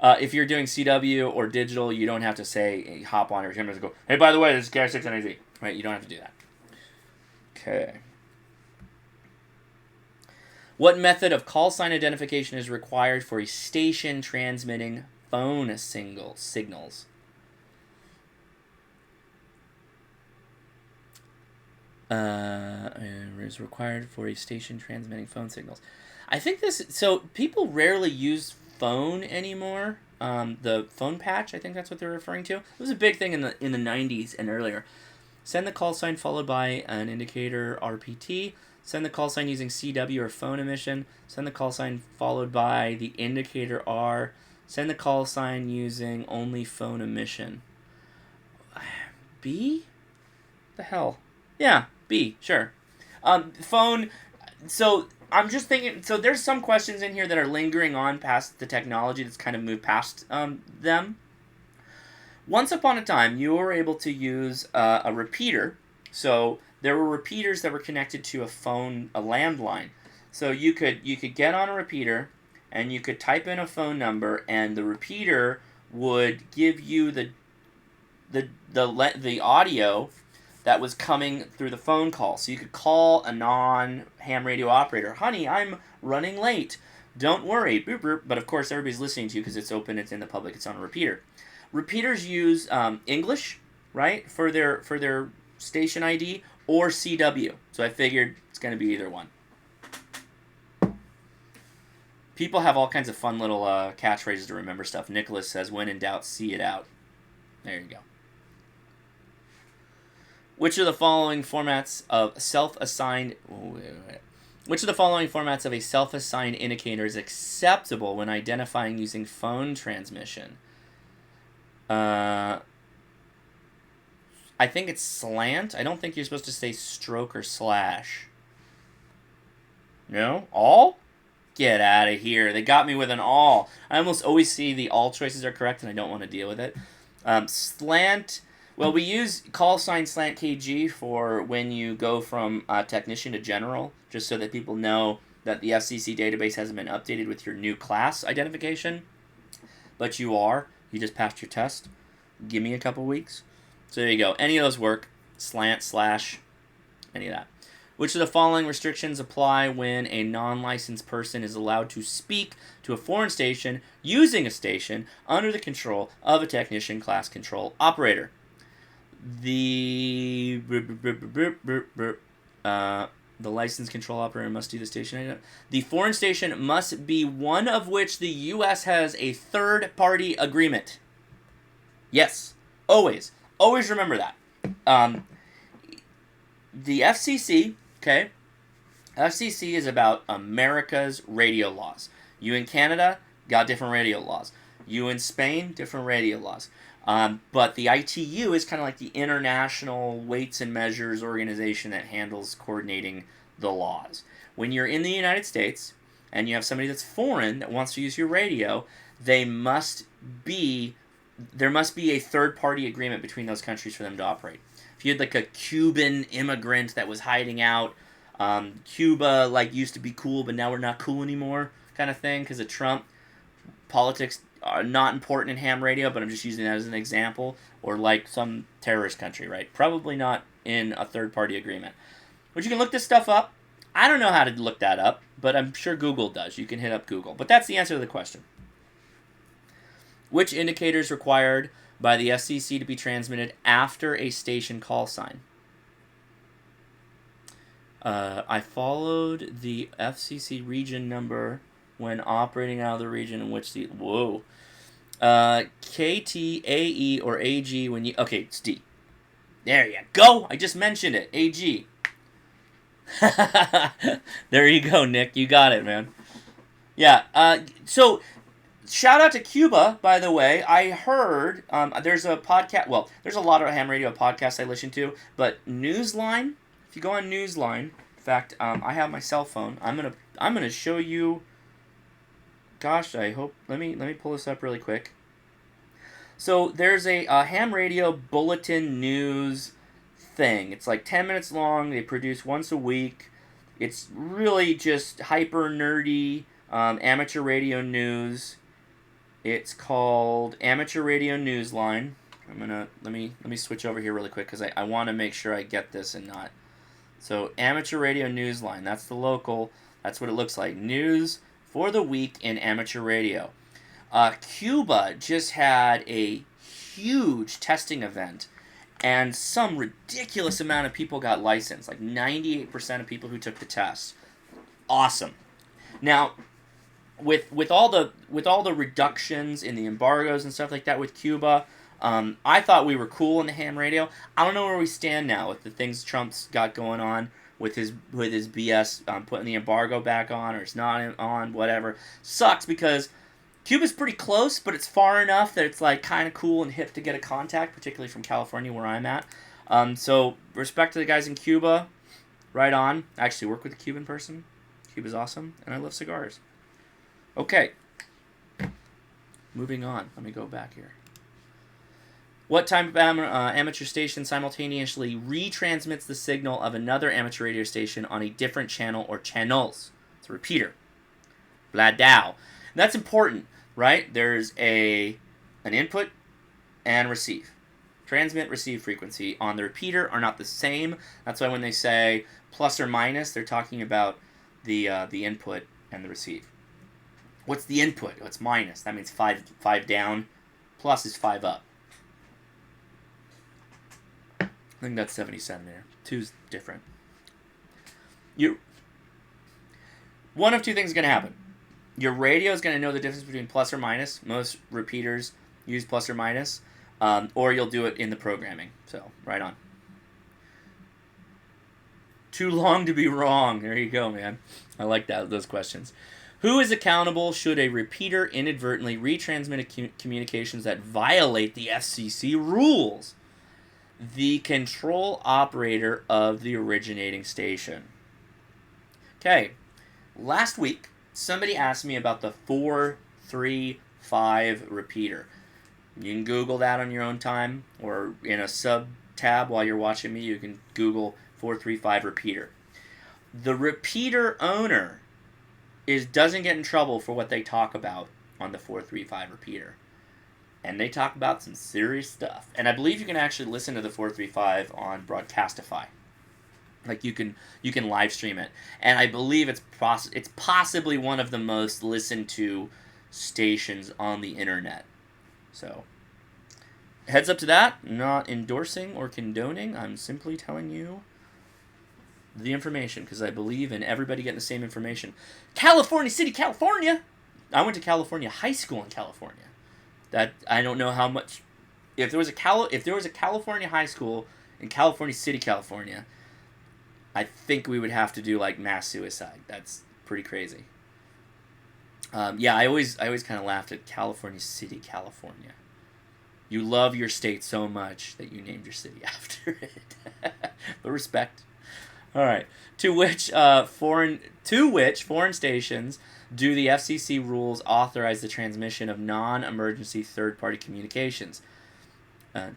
If you're doing CW or digital, you don't have to say hop on every 10 minutes and go, hey, by the way, this is Carrier 690Z. Right? You don't have to do that. Okay. What method of call sign identification is required for a station transmitting phone signals? Is required for a station transmitting phone signals. I think this. So people rarely use phone anymore. The phone patch, I think that's what they're referring to. It was a big thing in the '90s and earlier. Send the call sign followed by an indicator RPT. Send the call sign using CW or phone emission. Send the call sign followed by the indicator R. Send the call sign using only phone emission. B? The hell? Yeah, B, sure. Phone. So I'm just thinking. So there's some questions in here that are lingering on past the technology that's kind of moved past them. Once upon a time, you were able to use a repeater. So there were repeaters that were connected to a phone, a landline. So you could get on a repeater, and you could type in a phone number, and the repeater would give you the audio that was coming through the phone call. So you could call a non-ham radio operator, honey, I'm running late. Don't worry, boop, boop. But of course, everybody's listening to you because it's open, it's in the public, it's on a repeater. Repeaters use English, right, for their station ID, or CW. So I figured it's going to be either one. People have all kinds of fun little catchphrases to remember stuff. Nicholas says, when in doubt, see it out. There you go. Which of the following formats of self-assigned... Which of the following formats of a self-assigned indicator is acceptable when identifying using phone transmission? I think it's slant. I don't think you're supposed to say stroke or slash. No? All? Get out of here. They got me with an all. I almost always see the all choices are correct, and I don't want to deal with it. Slant... Well, we use Callsign slant KG for when you go from technician to general, just so that people know that the FCC database hasn't been updated with your new class identification. But you are. You just passed your test. Give me a couple weeks. So there you go. Any of those work. Slant, slash, any of that. Which of the following restrictions apply when a non-licensed person is allowed to speak to a foreign station using a station under the control of a technician class control operator? The licensed control operator must do the station. The foreign station must be one of which the U.S. has a third-party agreement. Yes, always. Always remember that. The FCC, okay? FCC is about America's radio laws. You in Canada got different radio laws. You in Spain, different radio laws. But the ITU is kind of like the international weights and measures organization that handles coordinating the laws. When you're in the United States and you have somebody that's foreign that wants to use your radio, there must be a third-party agreement between those countries for them to operate. If you had like a Cuban immigrant that was hiding out, Cuba like used to be cool, but now we're not cool anymore, kind of thing, because of Trump. Politics are not important in ham radio, but I'm just using that as an example. Or like some terrorist country, right? Probably not in a third-party agreement. But you can look this stuff up. I don't know how to look that up, but I'm sure Google does. You can hit up Google. But that's the answer to the question. Which indicator is required by the FCC to be transmitted after a station call sign? I followed the FCC region number when operating out of the region in which the... Whoa. KT, AE, or AG when you... Okay, it's D. There you go. I just mentioned it. AG. There you go, Nick. You got it, man. Yeah, so... Shout out to Cuba, by the way. I heard there's a podcast. Well, there's a lot of ham radio podcasts I listen to, but Newsline. If you go on Newsline, in fact, I have my cell phone. I'm gonna show you. Gosh, I hope. Let me pull this up really quick. So there's a ham radio bulletin news thing. It's like 10 minutes long. They produce once a week. It's really just hyper nerdy amateur radio news. It's called Amateur Radio Newsline. Let me switch over here really quick because I want to make sure I get this and not. So Amateur Radio Newsline. That's the local. That's what it looks like. News for the week in amateur radio. Cuba just had a huge testing event, and some ridiculous amount of people got licensed. Like 98% of people who took the test. Awesome. Now, with all the reductions in the embargoes and stuff like that with Cuba, I thought we were cool in the ham radio. I don't know where we stand now with the things Trump's got going on with his BS, putting the embargo back on or it's not on, whatever. Sucks because Cuba's pretty close, but it's far enough that it's like kind of cool and hip to get a contact, particularly from California where I'm at. So respect to the guys in Cuba. Right on. I actually work with a Cuban person. Cuba's awesome, and I love cigars. Okay. Moving on. Let me go back here. What type of amateur station simultaneously retransmits the signal of another amateur radio station on a different channel or channels? It's a repeater. Bladow. That's important, right? There's an input and receive. Transmit, receive frequency on the repeater are not the same. That's why when they say plus or minus, they're talking about the input and the receive. What's the input? Oh, it's minus. That means five down. Plus is 5 up. I think that's 70 centimeter. 2's different. One of two things is going to happen. Your radio is going to know the difference between plus or minus. Most repeaters use plus or minus. Or you'll do it in the programming. So, right on. Too long to be wrong. There you go, man. I like those questions. Who is accountable should a repeater inadvertently retransmit communications that violate the FCC rules? The control operator of the originating station. Okay, last week, somebody asked me about the 435 repeater. You can Google that on your own time, or in a sub-tab while you're watching me, you can Google 435 repeater. The repeater owner doesn't get in trouble for what they talk about on the 435 repeater. And they talk about some serious stuff. And I believe you can actually listen to the 435 on Broadcastify. Like you can live stream it. And I believe it's possibly one of the most listened to stations on the internet. So, heads up to that. Not endorsing or condoning. I'm simply telling you the information because I believe in everybody getting the same information. California City, California. I went to California High School in California. That I don't know how much. If there was a California high school in California City, California, I think we would have to do like mass suicide. That's pretty crazy. Yeah, I always kind of laughed at California City, California. You love your state so much that you named your city after it. But respect. All right. To which foreign stations do the FCC rules authorize the transmission of non-emergency third-party communications? I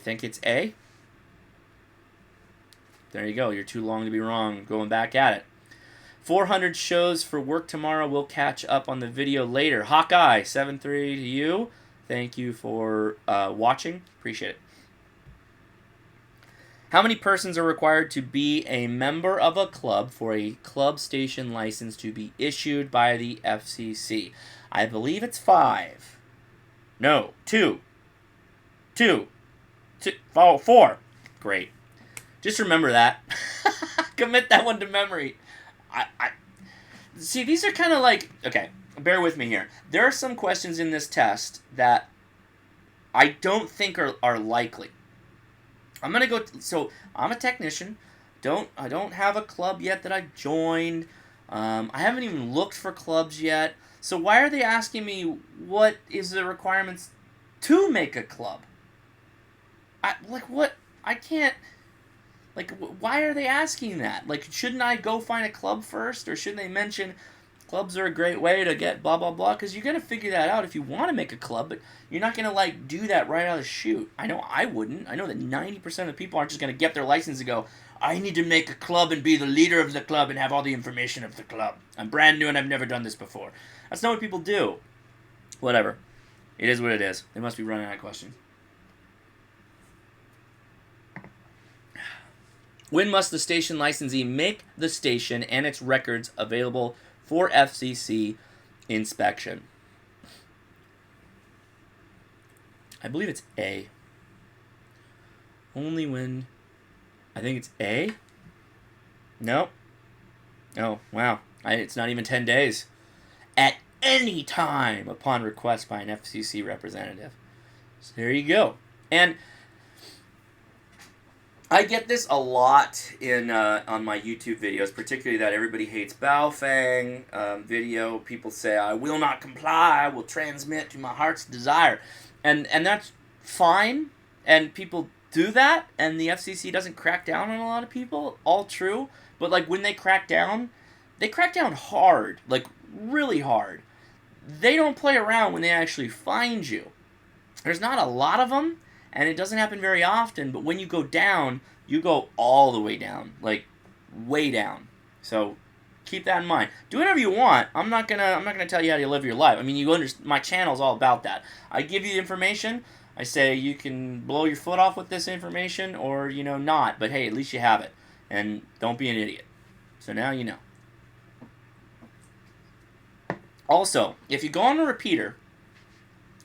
think it's A. There you go. You're too long to be wrong. Going back at it. 400 shows for work tomorrow. We'll catch up on the video later. Hawkeye, 7-3 to you. Thank you for watching. Appreciate it. How many persons are required to be a member of a club for a club station license to be issued by the FCC? I believe it's 5. No, 2. 4. Great. Just remember that. Commit that one to memory. I see, these are kind of like... Okay, bear with me here. There are some questions in this test that I don't think are likely. I'm going to go... So, I'm a technician. I don't have a club yet that I've joined. I haven't even looked for clubs yet. So, why are they asking me what is the requirements to make a club? What? I can't... Like, why are they asking that? Like, shouldn't I go find a club first? Or shouldn't they mention clubs are a great way to get blah, blah, blah, because you got to figure that out if you want to make a club, but you're not going to, like, do that right out of the chute. I know I wouldn't. I know that 90% of the people aren't just going to get their license and go, I need to make a club and be the leader of the club and have all the information of the club. I'm brand new and I've never done this before. That's not what people do. Whatever. It is what it is. They must be running out of questions. When must the station licensee make the station and its records available for FCC inspection? I believe it's A. Only when... I think it's A? No. Oh, wow. It's not even 10 days. At any time upon request by an FCC representative. So there you go. And I get this a lot in on my YouTube videos, particularly that Everybody Hates Baofeng video. People say, I will not comply, I will transmit to my heart's desire. And that's fine, and people do that, and the FCC doesn't crack down on a lot of people. All true. But, like, when they crack down hard. Like, really hard. They don't play around when they actually find you. There's not a lot of them, and it doesn't happen very often, but when you go down, you go all the way down. Like, way down. So, keep that in mind. Do whatever you want. I'm not gonna tell you how to live your life. I mean, my channel's all about that. I give you information. I say you can blow your foot off with this information or, not. But hey, at least you have it. And don't be an idiot. So now you know. Also, if you go on a repeater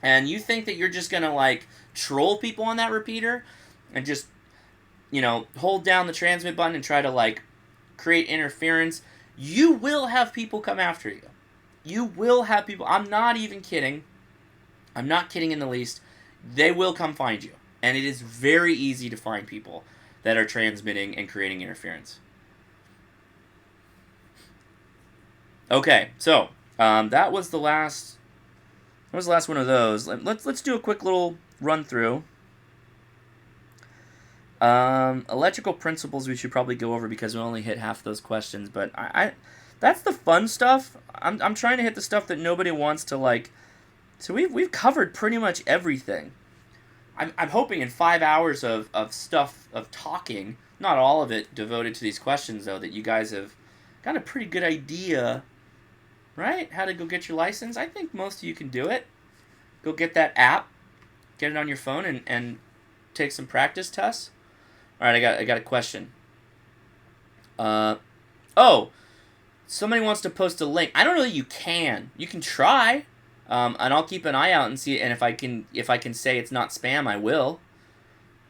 and you think that you're just going to, like, troll people on that repeater and just, hold down the transmit button and try to, like, create interference, you will have people come after you. You will have people. I'm not even kidding. I'm not kidding in the least. They will come find you. And it is very easy to find people that are transmitting and creating interference. Okay, so that was the last one of those. Let's do a quick little run through. Electrical principles we should probably go over because we only hit half those questions, but I that's the fun stuff. I'm trying to hit the stuff that nobody wants to, like. So we've covered pretty much everything. I'm hoping in 5 hours of stuff, of talking, not all of it devoted to these questions, though, that you guys have got a pretty good idea, right? How to go get your license. I think most of you can do it. Go get that app, get it on your phone, and take some practice tests. All right, I got a question. Somebody wants to post a link. I don't know that you can. You can try. And I'll keep an eye out and see, and if I can say it's not spam, I will.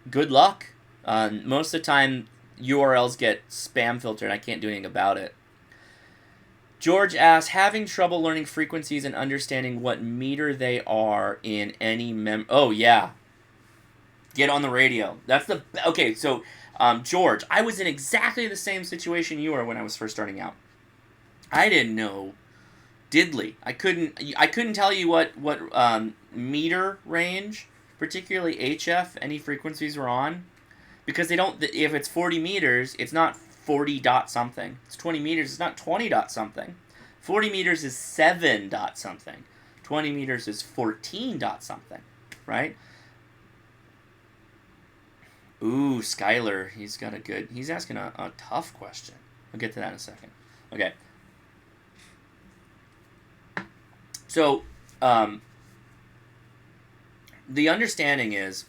Good luck. Most of the time, URLs get spam filtered, and I can't do anything about it. George asks, having trouble learning frequencies and understanding what meter they are in any Oh, yeah. Get on the radio. That's the... Okay, so, George, I was in exactly the same situation you were when I was first starting out. I didn't know diddly. I couldn't tell you what meter range, particularly HF, any frequencies were on, because they don't. If it's 40 meters, it's not 40 dot something. It's 20 meters. It's not 20 dot something. 40 meters is 7 dot something. 20 meters is 14 dot something. Right? Ooh, Skylar. He's asking a tough question. I'll get to that in a second. Okay. So, the understanding is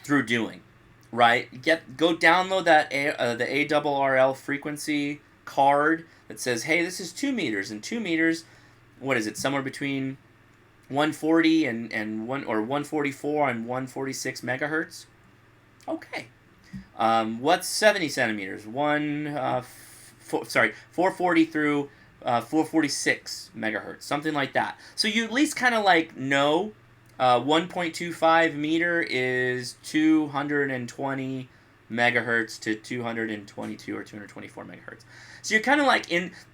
through doing, right? Go download that the ARRL frequency card that says, hey, this is 2 meters, and 2 meters, what is it? Somewhere between 140 and 144 and 146 megahertz. Okay. What's 70 centimeters? 440 through 446 megahertz, something like that. So you at least kind of like know 1.25 meter is 220 megahertz to 222 or 224 megahertz. So you're kind of like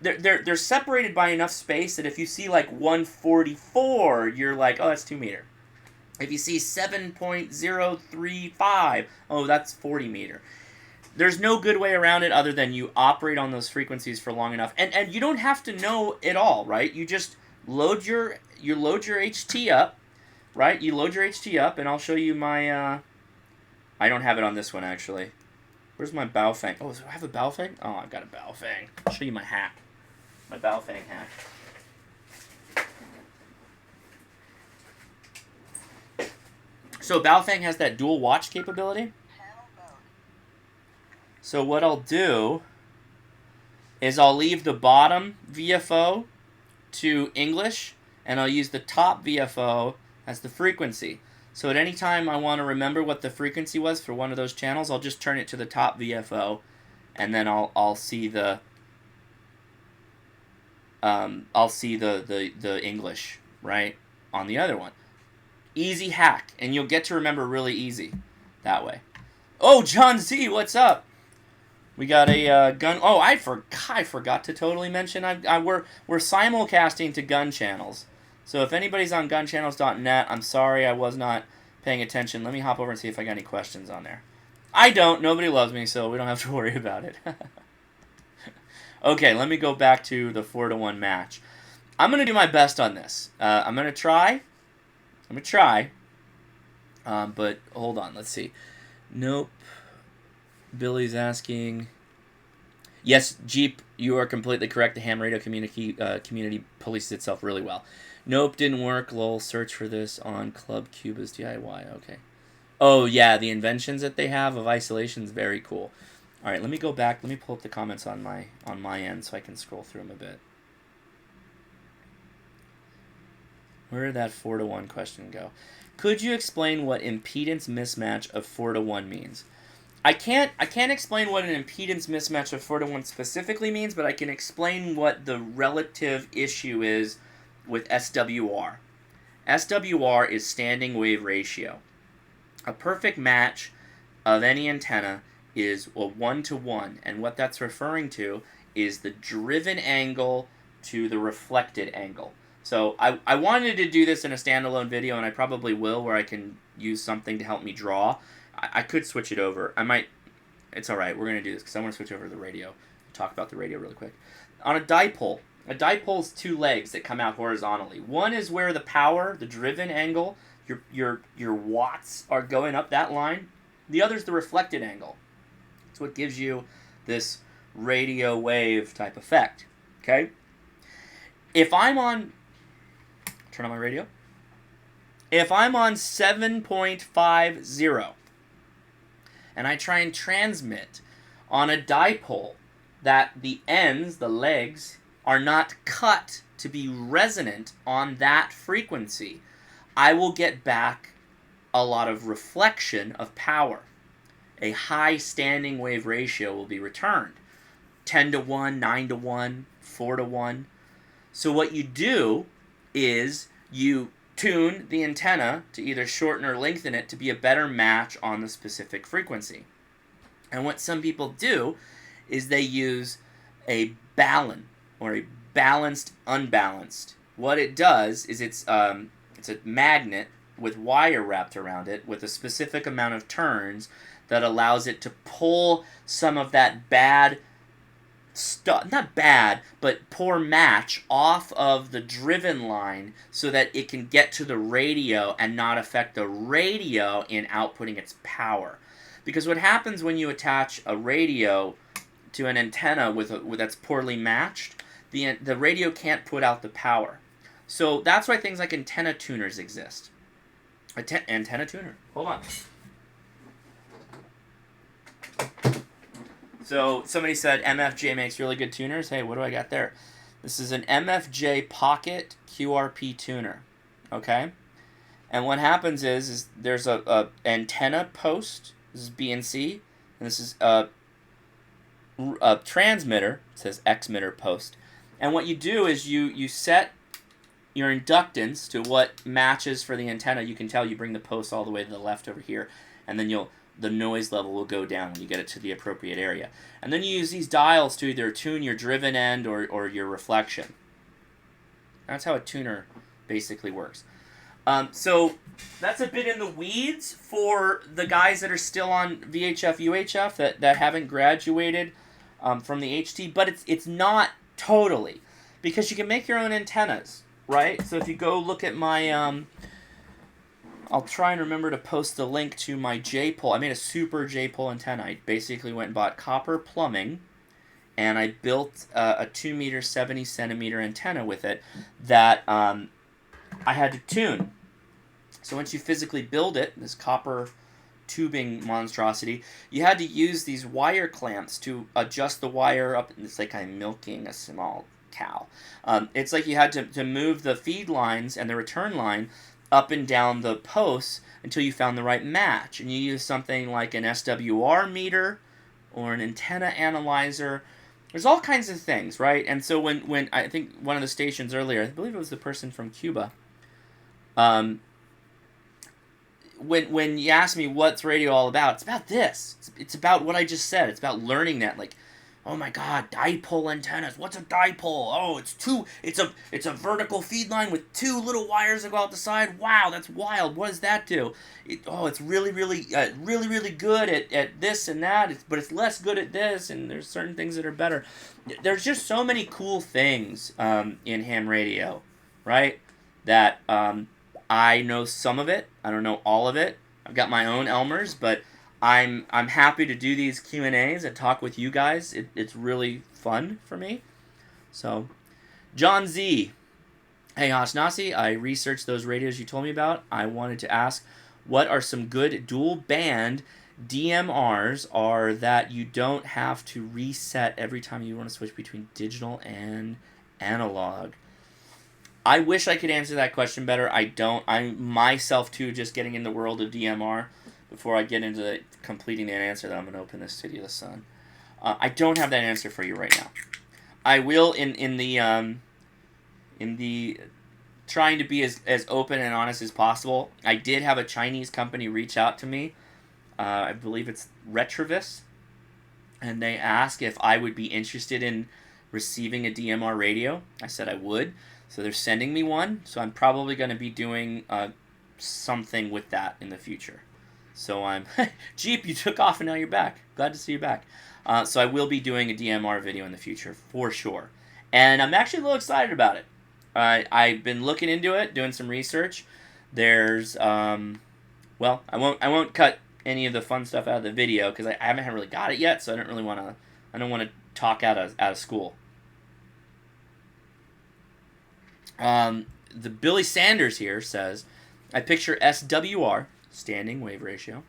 they're separated by enough space that if you see like 144, you're like, oh, that's 2 meter. If you see 7.035, oh, that's 40 meter. There's no good way around it other than you operate on those frequencies for long enough, and you don't have to know it all, right? You just load your HT up, right? You load your HT up, and I'll show you my. I don't have it on this one actually. Where's my Baofeng? Oh, do I have a Baofeng? Oh, I've got a Baofeng. I'll show you my hack. My Baofeng hack. So Baofeng has that dual watch capability. So what I'll do is I'll leave the bottom VFO to English, and I'll use the top VFO as the frequency. So at any time I want to remember what the frequency was for one of those channels, I'll just turn it to the top VFO, and then I'll see the English, right, on the other one. Easy hack, and you'll get to remember really easy that way. Oh, John Z, what's up? We got a gun. Oh, I forgot to totally mention. We're simulcasting to gun channels. So if anybody's on gunchannels.net, I'm sorry I was not paying attention. Let me hop over and see if I got any questions on there. I don't. Nobody loves me, so we don't have to worry about it. Okay, let me go back to the 4-to-1 match. I'm gonna do my best on this. I'm gonna try. But hold on. Let's see. Nope. Billy's asking. Yes, Jeep, you are completely correct. The ham radio community polices itself really well. Nope, didn't work. Lol, search for this on Club Cuba's DIY. Okay. Oh, yeah, the inventions that they have of isolation is very cool. All right, let me go back. Let me pull up the comments on my end so I can scroll through them a bit. Where did that 4-to-1 question go? Could you explain what impedance mismatch of 4-to-1 means? I can't explain what an impedance mismatch of 4-to-1 specifically means, but I can explain what the relative issue is with SWR. SWR is standing wave ratio. A perfect match of any antenna is a 1-to-1, and what that's referring to is the driven angle to the reflected angle. So I wanted to do this in a standalone video, and I probably will, where I can use something to help me draw. I could switch it over. I might. It's all right. We're going to do this because I want to switch over to the radio. Talk about the radio really quick. On a dipole is two legs that come out horizontally. One is where the power, the driven angle, your watts are going up that line. The other is the reflected angle. It's what gives you this radio wave type effect. Okay? If I'm on... Turn on my radio. If I'm on 7.50... and I try and transmit on a dipole that the ends, the legs, are not cut to be resonant on that frequency, I will get back a lot of reflection of power. A high standing wave ratio will be returned. 10-to-1, 9-to-1, 4-to-1. So what you do is you tune the antenna to either shorten or lengthen it to be a better match on the specific frequency. And what some people do is they use a balun, or a balanced unbalanced. What it does is it's a magnet with wire wrapped around it with a specific amount of turns that allows it to pull some of that bad stuff, not bad, but poor match off of the driven line so that it can get to the radio and not affect the radio in outputting its power. Because what happens when you attach a radio to an antenna with that's poorly matched, the radio can't put out the power. So that's why things like antenna tuners exist. Antenna tuner. Hold on. So somebody said MFJ makes really good tuners. Hey, what do I got there? This is an MFJ Pocket QRP tuner. Okay? And what happens is there's a antenna post. This is BNC. And this is a transmitter. It says Xmitter post. And what you do is you set your inductance to what matches for the antenna. You can tell you bring the post all the way to the left over here. And then the noise level will go down when you get it to the appropriate area. And then you use these dials to either tune your driven end or your reflection. That's how a tuner basically works. So That's a bit in the weeds for the guys that are still on VHF, UHF that haven't graduated from the HT, but it's not totally, because you can make your own antennas, right? So if you go look at my, I'll try and remember to post the link to my J-pole. I made a super J-pole antenna. I basically went and bought copper plumbing, and I built a 2 meter, 70 centimeter antenna with it that I had to tune. So once you physically build it, this copper tubing monstrosity, you had to use these wire clamps to adjust the wire up. It's like I'm milking a small cow. It's like you had to move the feed lines and the return line up and down the posts until you found the right match. And you use something like an SWR meter or an antenna analyzer. There's all kinds of things, right? And so when I think one of the stations earlier, I believe it was the person from Cuba, when you ask me what's radio all about, it's about this. It's about what I just said. It's about learning that, like, oh my God, dipole antennas. What's a dipole? Oh, it's a vertical feed line with 2 little wires that go out the side. Wow, that's wild. What does that do? It's really good at this and that, but it's less good at this, and there's certain things that are better. There's just so many cool things in ham radio, right? That I know some of it. I don't know all of it. I've got my own Elmers, but I'm happy to do these Q&As and talk with you guys. It's really fun for me. So, John Z. Hey, Hasnasi, I researched those radios you told me about. I wanted to ask, what are some good dual band DMRs are that you don't have to reset every time you want to switch between digital and analog? I wish I could answer that question better. I don't. I'm myself, too, just getting in the world of DMR. Before I get into completing that answer, that I'm going to open this City of the Sun. I don't have that answer for you right now. I will in the trying to be as open and honest as possible. I did have a Chinese company reach out to me. I believe it's Retrovis. And they asked if I would be interested in receiving a DMR radio. I said I would. So they're sending me one. So I'm probably going to be doing something with that in the future. So I'm... Jeep, you took off and now you're back. Glad to see you back. So I will be doing a DMR video in the future, for sure. And I'm actually a little excited about it. I've been looking into it, doing some research. There's... well, I won't cut any of the fun stuff out of the video because I haven't really got it yet, so I don't really want to... I don't want to talk out of school. The Billy Sanders here says, I picture SWR, standing wave ratio,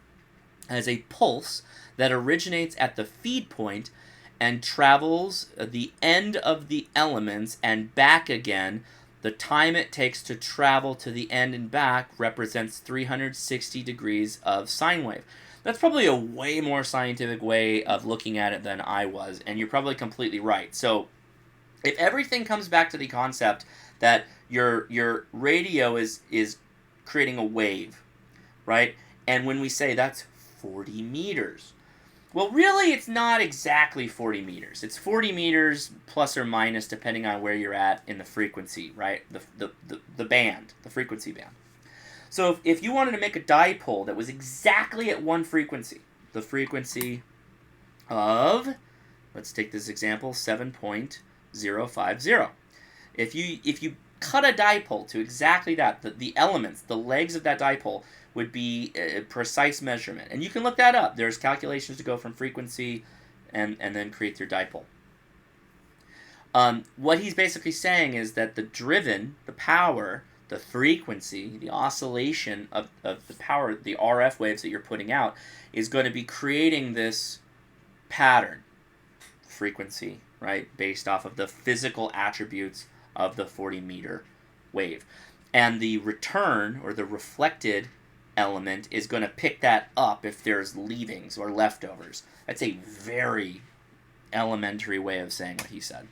as a pulse that originates at the feed point and travels the end of the elements and back again. The time it takes to travel to the end and back represents 360 degrees of sine wave. That's probably a way more scientific way of looking at it than I was, and you're probably completely right. So if everything comes back to the concept that your radio is creating a wave, right? And when we say that's 40 meters, well, really, it's not exactly 40 meters. It's 40 meters plus or minus depending on where you're at in the frequency, right? The band, the frequency band. So if you wanted to make a dipole that was exactly at one frequency, the frequency of, let's take this example, 7.050. If you cut a dipole to exactly that, the elements, the legs of that dipole would be a precise measurement. And you can look that up. There's calculations to go from frequency and then create your dipole. What he's basically saying is that the driven, the power, the frequency, the oscillation of the power, the RF waves that you're putting out, is going to be creating this pattern, frequency, right, based off of the physical attributes of the 40-meter wave. And the return, or the reflected element, is going to pick that up if there's leavings or leftovers. That's a very elementary way of saying what he said.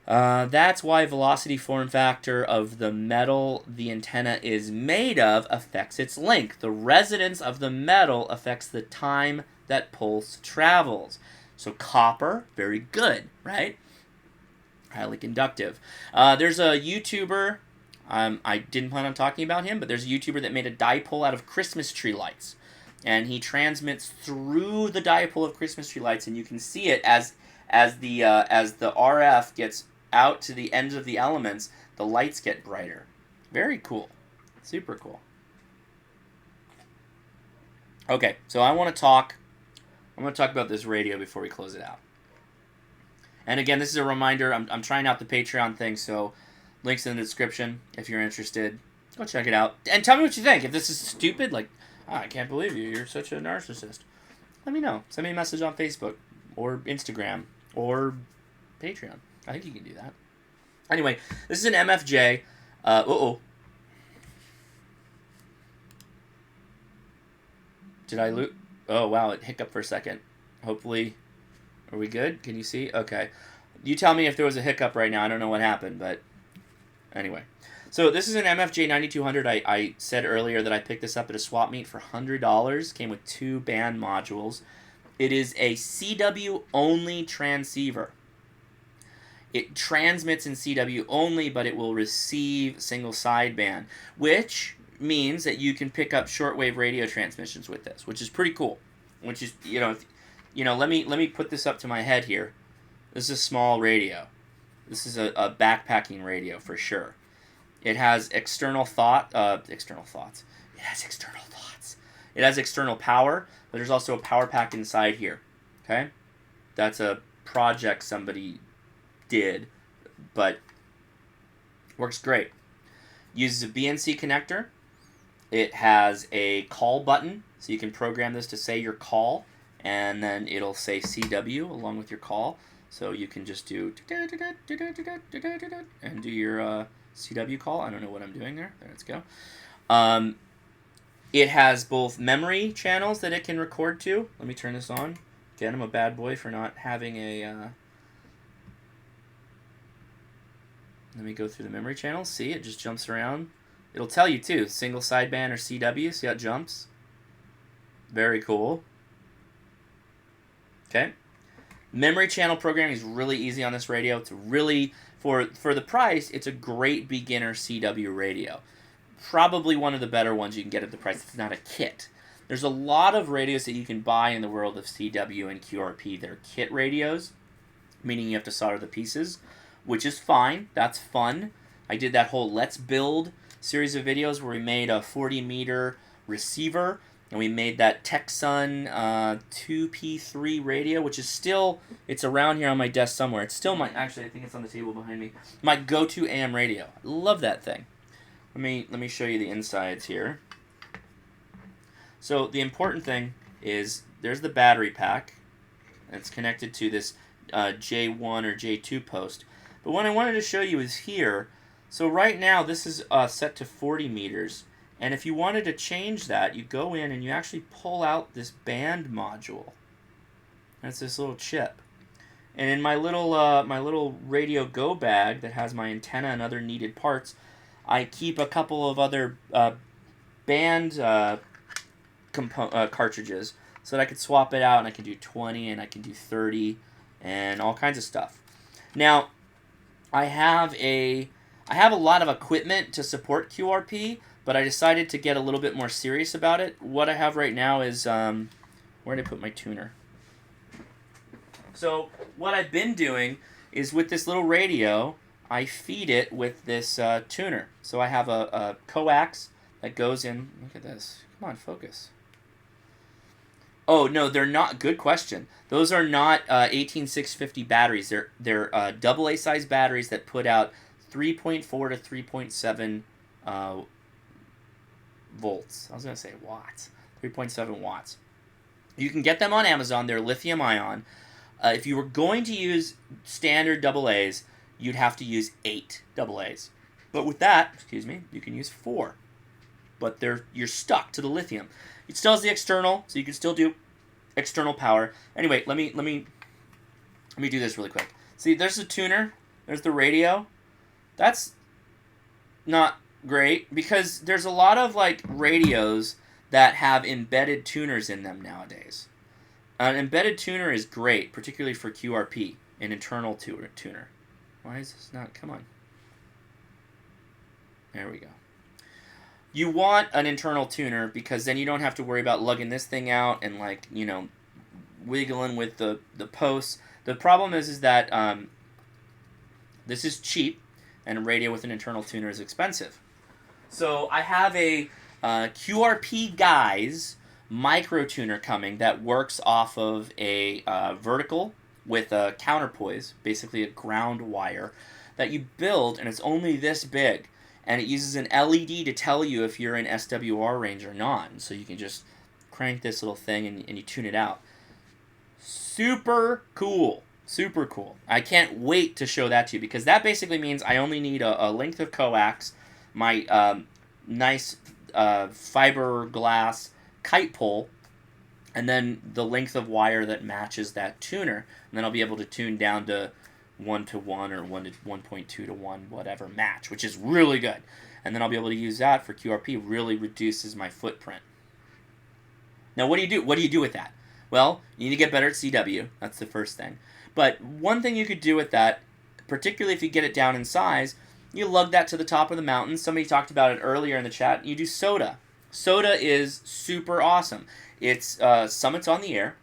That's why velocity form factor of the metal the antenna is made of affects its length. The resonance of the metal affects the time that pulse travels. So copper, very good, right? Highly conductive. There's a YouTuber, I didn't plan on talking about him, but there's a YouTuber that made a dipole out of Christmas tree lights. And he transmits through the dipole of Christmas tree lights, and you can see it as the RF gets out to the ends of the elements, the lights get brighter. Very cool. Super cool. Okay, so I'm going to talk about this radio before we close it out. And again, this is a reminder, I'm trying out the Patreon thing, so links in the description if you're interested. Go check it out. And tell me what you think. If this is stupid, like, I can't believe you, you're such a narcissist. Let me know. Send me a message on Facebook or Instagram or Patreon. I think you can do that. Anyway, this is an MFJ. Did I loot? Oh, wow, it hiccuped for a second. Hopefully, are we good? Can you see? Okay. You tell me if there was a hiccup right now. I don't know what happened, but anyway. So this is an MFJ 9200. I said earlier that I picked this up at a swap meet for $100. Came with 2 band modules. It is a CW-only transceiver. It transmits in CW only, but it will receive single sideband, which means that you can pick up shortwave radio transmissions with this, which is pretty cool. Which is, let me put this up to my head here. This is a small radio. This is a backpacking radio for sure. It has external thoughts. It has external thoughts. It has external power, but there's also a power pack inside here. Okay? That's a project somebody did, but works great. Uses a BNC connector. It has a call button, so you can program this to say your call, and then it'll say CW along with your call. So you can just do and do your CW call. I don't know what I'm doing there. Let's go. It has both memory channels that it can record to. Let me turn this on. Again, I'm a bad boy for not having a... Let me go through the memory channels. See, it just jumps around. It'll tell you, too. Single sideband or CW. See how it jumps? Very cool. Okay. Memory channel programming is really easy on this radio. It's really, for the price, it's a great beginner CW radio. Probably one of the better ones you can get at the price. It's not a kit. There's a lot of radios that you can buy in the world of CW and QRP. They're kit radios, meaning you have to solder the pieces, which is fine. That's fun. I did that whole Let's Build series of videos where we made a 40-meter receiver, and we made that Texan 2P3 radio, which is still, it's around here on my desk somewhere. It's still actually, I think it's on the table behind me, my go-to AM radio. I love that thing. Let me show you the insides here. So the important thing is there's the battery pack. It's connected to this J1 or J2 post. But what I wanted to show you is here. So right now this is set to 40 meters. And if you wanted to change that, you go in and you actually pull out this band module. That's this little chip. And in my little Radio Go bag that has my antenna and other needed parts, I keep a couple of other band cartridges so that I could swap it out, and I can do 20 and I can do 30 and all kinds of stuff. Now, I have a lot of equipment to support QRP, but I decided to get a little bit more serious about it. What I have right now is, where did I put my tuner? So what I've been doing is with this little radio, I feed it with this tuner. So I have a coax that goes in. Look at this. Come on, focus. Oh, no, they're not. Good question. Those are not 18650 batteries. They're AA size batteries that put out 3.4 to 3.7 volts. I was going to say watts. 3.7 watts. You can get them on Amazon. They're lithium ion. If you were going to use standard AA's, you'd have to use 8 AA's. But with that, you can use 4. But you're stuck to the lithium. It still has the external, so you can still do external power. Anyway, let me do this really quick. See, there's the tuner. There's the radio. That's not great because there's a lot of like radios that have embedded tuners in them nowadays. An embedded tuner is great, particularly for QRP, an internal tuner. Why is this not? Come on. There we go. You want an internal tuner because then you don't have to worry about lugging this thing out and, like, you know, wiggling with the posts. The problem is that this is cheap, and a radio with an internal tuner is expensive. So I have a QRP Guys micro tuner coming that works off of a vertical with a counterpoise, basically a ground wire, that you build, and it's only this big. And it uses an LED to tell you if you're in SWR range or not. And so you can just crank this little thing and you tune it out. Super cool. Super cool. I can't wait to show that to you, because that basically means I only need a length of coax, my nice fiberglass kite pole, and then the length of wire that matches that tuner. And then I'll be able to tune down to 1-to-1 or 1.2-to-1, whatever match, which is really good. And then I'll be able to use that for QRP. Really reduces my footprint. Now, what do you do? What do you do with that? Well, you need to get better at CW. That's the first thing. But one thing you could do with that, particularly if you get it down in size, you lug that to the top of the mountain. Somebody talked about it earlier in the chat. You do soda. Soda is super awesome. It's summits on the air.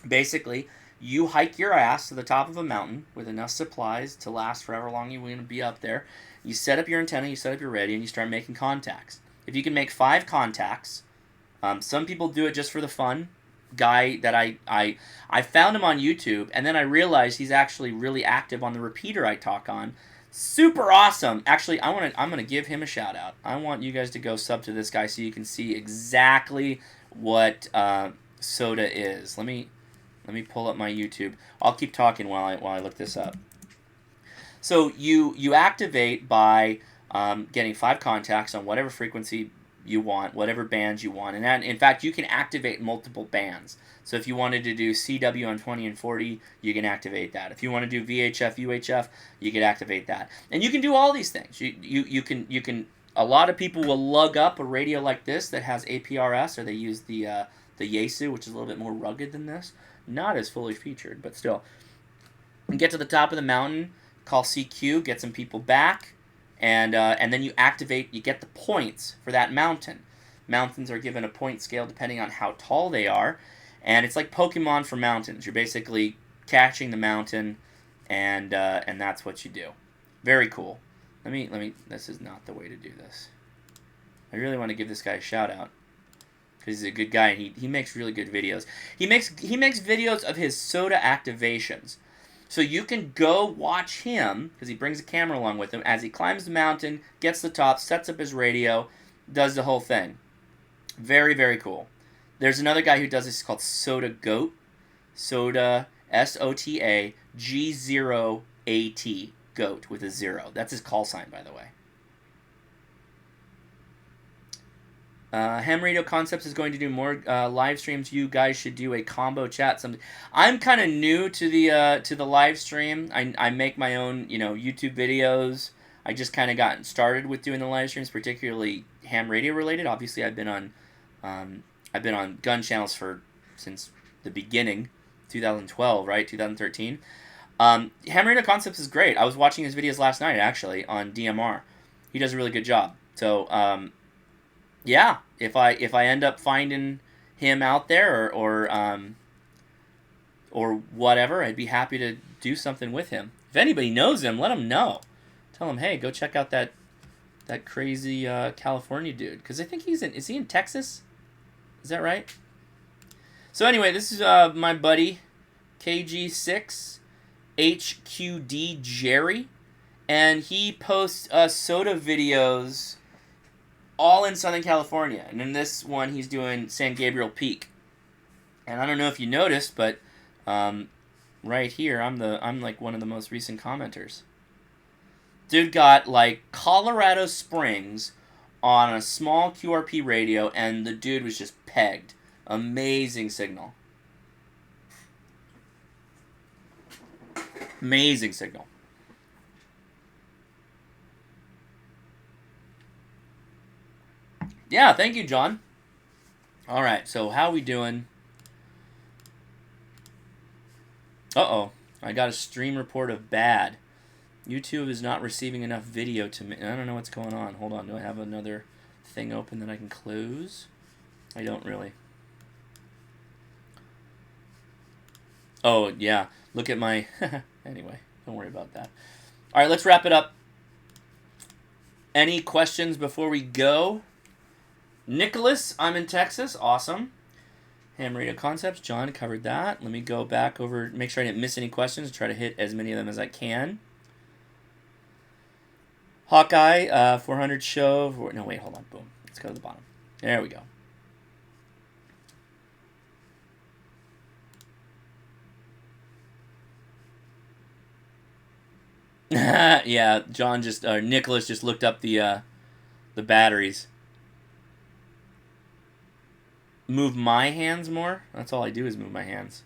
Basically, you hike your ass to the top of a mountain with enough supplies to last for however long you want to be up there. You set up your antenna, you set up your radio, and you start making contacts. If you can make 5 contacts, some people do it just for the fun. Guy that I found him on YouTube, and then I realized he's actually really active on the repeater I talk on. Super awesome. Actually, I'm gonna give him a shout out. I want you guys to go sub to this guy so you can see exactly what soda is. Let me pull up my YouTube. I'll keep talking while I look this up. So you activate by getting 5 contacts on whatever frequency you want, whatever bands you want. And that, in fact, you can activate multiple bands. So if you wanted to do CW on 20 and 40, you can activate that. If you want to do VHF, UHF, you can activate that. And you can do all these things. You can. A lot of people will lug up a radio like this that has APRS, or they use the Yaesu, which is a little bit more rugged than this. Not as fully featured, but still. And get to the top of the mountain, call CQ, get some people back, and then you activate, you get the points for that mountain. Mountains are given a point scale depending on how tall they are, and it's like Pokemon for mountains. You're basically catching the mountain, and that's what you do. Very cool. Let me. This is not the way to do this. I really want to give this guy a shout out, because he's a good guy, and he makes really good videos. He makes videos of his soda activations. So you can go watch him, because he brings a camera along with him, as he climbs the mountain, gets to the top, sets up his radio, does the whole thing. Very, very cool. There's another guy who does this called Soda Goat. Soda, SOTA, G0AT, Goat, with a 0. That's his call sign, by the way. Ham Radio Concepts is going to do more live streams. You guys should do a combo chat. Something. I'm kind of new to the live stream. I make my own YouTube videos. I just kind of got started with doing the live streams, particularly ham radio related. Obviously, I've been on gun channels since the beginning, 2012, right? 2013. Ham Radio Concepts is great. I was watching his videos last night actually on DMR. He does a really good job. So. Yeah, if I end up finding him out there or whatever, I'd be happy to do something with him. If anybody knows him, let him know. Tell him, hey, go check out that crazy California dude, because I think is he in Texas? Is that right? So anyway, this is my buddy KG6 HQD Jerry, and he posts soda videos all in Southern California. And in this one, he's doing San Gabriel Peak. And I don't know if you noticed, but right here, I'm like one of the most recent commenters. Dude got like Colorado Springs on a small QRP radio, and the dude was just pegged. Amazing signal. Amazing signal. Yeah, thank you, John. All right, so how we doing? Uh-oh, I got a stream report of bad. YouTube is not receiving enough video to me. I don't know what's going on. Hold on. Do I have another thing open that I can close? I don't really. Oh, yeah. Look at my... Anyway, don't worry about that. All right, let's wrap it up. Any questions before we go? Nicholas, I'm in Texas. Awesome. Ham Radio Concepts. John covered that. Let me go back over, make sure I didn't miss any questions, try to hit as many of them as I can. Hawkeye, 400 show. No, wait, hold on. Boom. Let's go to the bottom. There we go. Yeah, John just, Nicholas just looked up the batteries. Move my hands more? That's all I do is move my hands.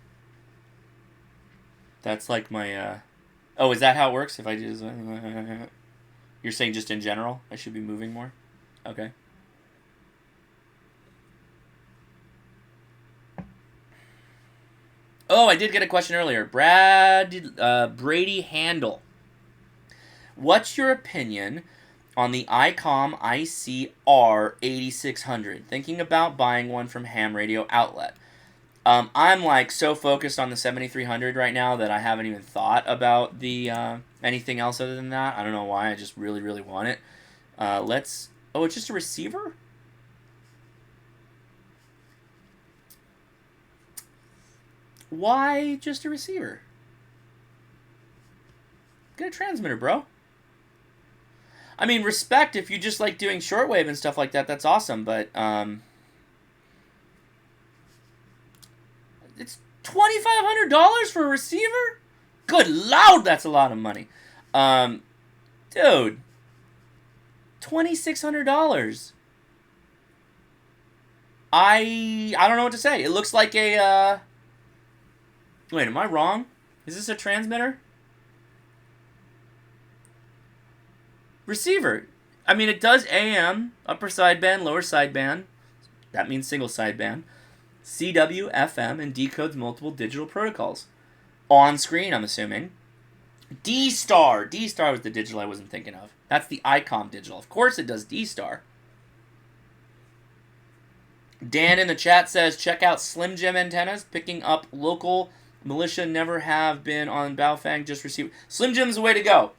That's like my, oh, is that how it works? If I do this, you're saying just in general, I should be moving more? Okay. Oh, I did get a question earlier. Brady Handle. What's your opinion on the ICOM ICR 8600? Thinking about buying one from Ham Radio Outlet. I'm like so focused on the 7300 right now that I haven't even thought about the anything else other than that. I don't know why. I just really, really want it. Oh, it's just a receiver? Why just a receiver? Get a transmitter, bro. I mean, respect if you just like doing shortwave and stuff like that. That's awesome, but it's $2,500 for a receiver? Good Lord, that's a lot of money. Dude, $2,600. I don't know what to say. It looks like a wait, am I wrong? Is this a transmitter? Receiver. I mean, it does AM, upper sideband, lower sideband. That means single sideband. CW, FM, and decodes multiple digital protocols. On screen, I'm assuming. D-Star. D-Star was the digital I wasn't thinking of. That's the ICOM digital. Of course it does D-Star. Dan in the chat says, check out Slim Jim antennas. Picking up local militia, never have been on Baofeng, just received. Slim Jim's the way to go.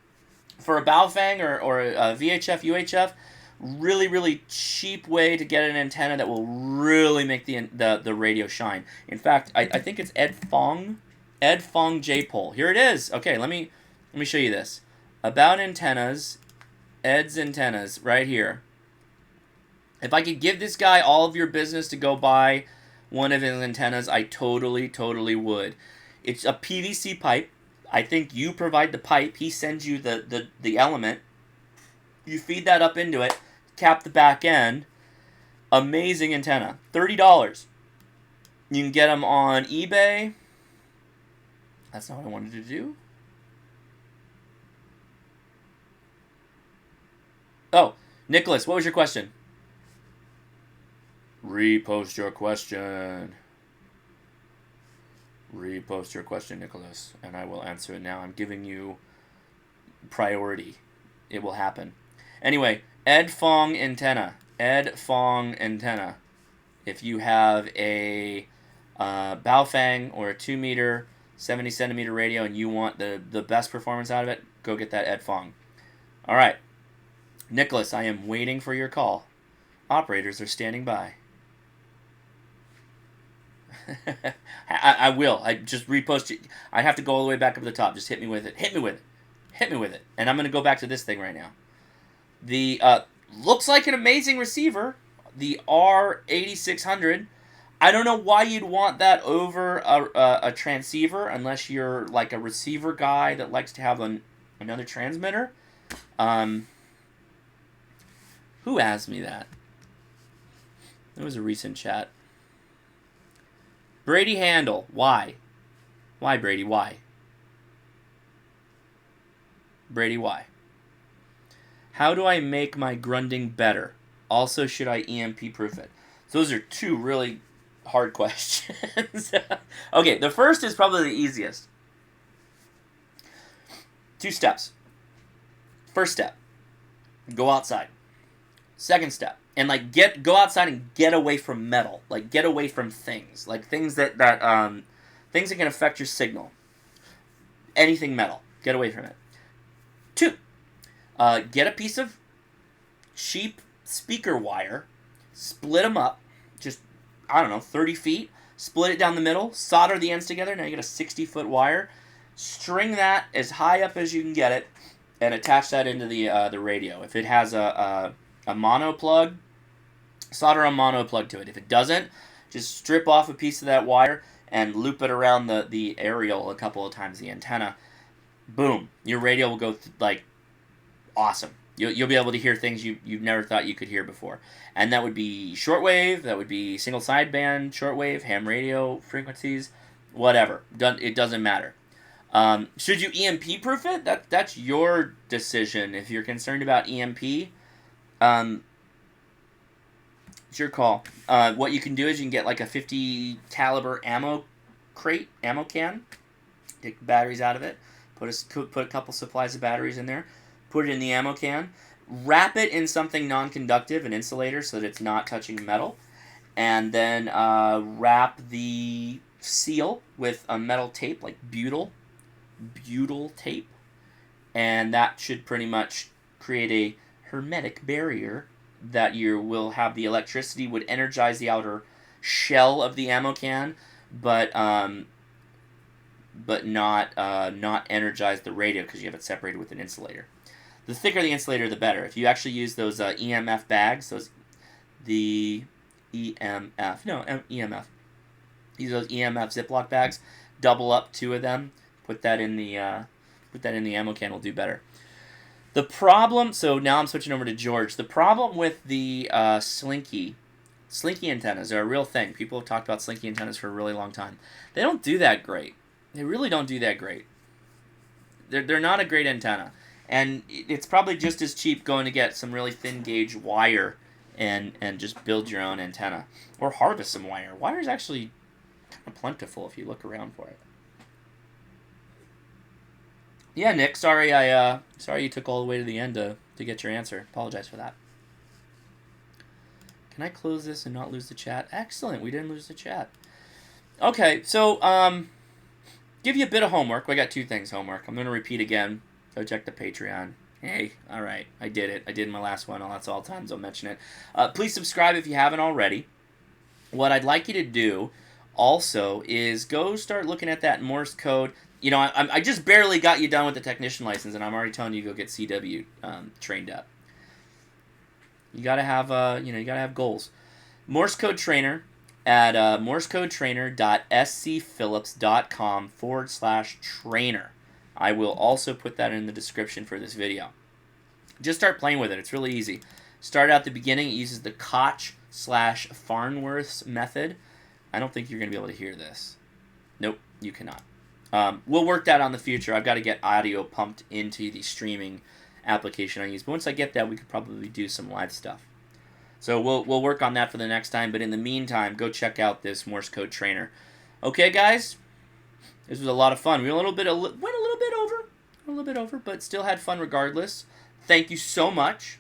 For a Baofeng or a VHF, UHF, really, really cheap way to get an antenna that will really make the radio shine. In fact, I think it's Ed Fong J-Pole. Here it is. Okay, let me show you this. About antennas, Ed's antennas, right here. If I could give this guy all of your business to go buy one of his antennas, I totally, totally would. It's a PVC pipe. I think you provide the pipe. He sends you the element. You feed that up into it. Cap the back end. Amazing antenna. $30. You can get them on eBay. That's not what I wanted to do. Oh, Nicholas, what was your question? Repost your question. Repost your question, Nicholas, and I will answer it now. I'm giving you priority. It will happen. Anyway, Ed Fong antenna. Ed Fong antenna. If you have a Baofeng or a 2-meter, 70 centimeter radio and you want the best performance out of it, go get that Ed Fong. All right. Nicholas, I am waiting for your call. Operators are standing by. I will. I just repost it. I have to go all the way back up to the top. Just hit me with it. Hit me with it. Hit me with it. And I'm going to go back to this thing right now. The looks like an amazing receiver. The R8600. I don't know why you'd want that over a transceiver unless you're like a receiver guy that likes to have another transmitter. Who asked me that? It was a recent chat. Brady Handle. Why? Why, Brady? Why? Brady, why? How do I make my grunding better? Also, should I EMP proof it? Those are two really hard questions. Okay, the first is probably the easiest. 2 steps. First step, go outside. Second step, and like go outside and get away from metal, like get away from things, like things that things that can affect your signal. Anything metal, get away from it. 2, get a piece of cheap speaker wire, split them up, just, I don't know, 30 feet, split it down the middle, solder the ends together, now you get a 60-foot wire, string that as high up as you can get it, and attach that into the radio. If it has a mono plug, solder a mono plug to it. If it doesn't, just strip off a piece of that wire and loop it around the aerial a couple of times, the antenna. Boom. Your radio will go, like, awesome. You'll be able to hear things you've never thought you could hear before. And that would be shortwave, that would be single sideband shortwave, ham radio frequencies, whatever. It doesn't matter. Should you EMP proof it? That's your decision. If you're concerned about EMP, it's your call. What you can do is you can get like a 50 caliber ammo can, take the batteries out of it, put a couple supplies of batteries in there, put it in the ammo can, wrap it in something non-conductive, an insulator, so that it's not touching metal, and then wrap the seal with a metal tape, like butyl tape, and that should pretty much create a hermetic barrier that you will have the electricity would energize the outer shell of the ammo can, but not energize the radio because you have it separated with an insulator. The thicker the insulator, the better. If you actually use those EMF bags, use those EMF Ziploc bags, double up 2 of them, put that in the ammo can, will do better. The problem, so now I'm switching over to George. The problem with the slinky antennas are a real thing. People have talked about slinky antennas for a really long time. They don't do that great. They really don't do that great. They're not a great antenna. And it's probably just as cheap going to get some really thin gauge wire and just build your own antenna. Or harvest some wire. Wire is actually kind of plentiful if you look around for it. Yeah, Nick, sorry you took all the way to the end to get your answer. Apologize for that. Can I close this and not lose the chat? Excellent, we didn't lose the chat. Okay, so give you a bit of homework. I got 2 things homework. I'm going to repeat again. Go check the Patreon. Hey, all right, I did it. I did my last one. That's all times I'll mention it. Please subscribe if you haven't already. What I'd like you to do also is go start looking at that Morse code. You know, I just barely got you done with the technician license, and I'm already telling you to go get CW trained up. You gotta have goals. Morse code trainer at morsecodetrainer.scphillips.com/trainer. I will also put that in the description for this video. Just start playing with it. It's really easy. Start out the beginning. It uses the Koch/Farnworth's method. I don't think you're going to be able to hear this. Nope, you cannot. We'll work that on the future. I've got to get audio pumped into the streaming application I use. But once I get that, we could probably do some live stuff. So we'll work on that for the next time. But in the meantime, go check out this Morse code trainer. Okay, guys? This was a lot of fun. We went a little bit over, but still had fun regardless. Thank you so much.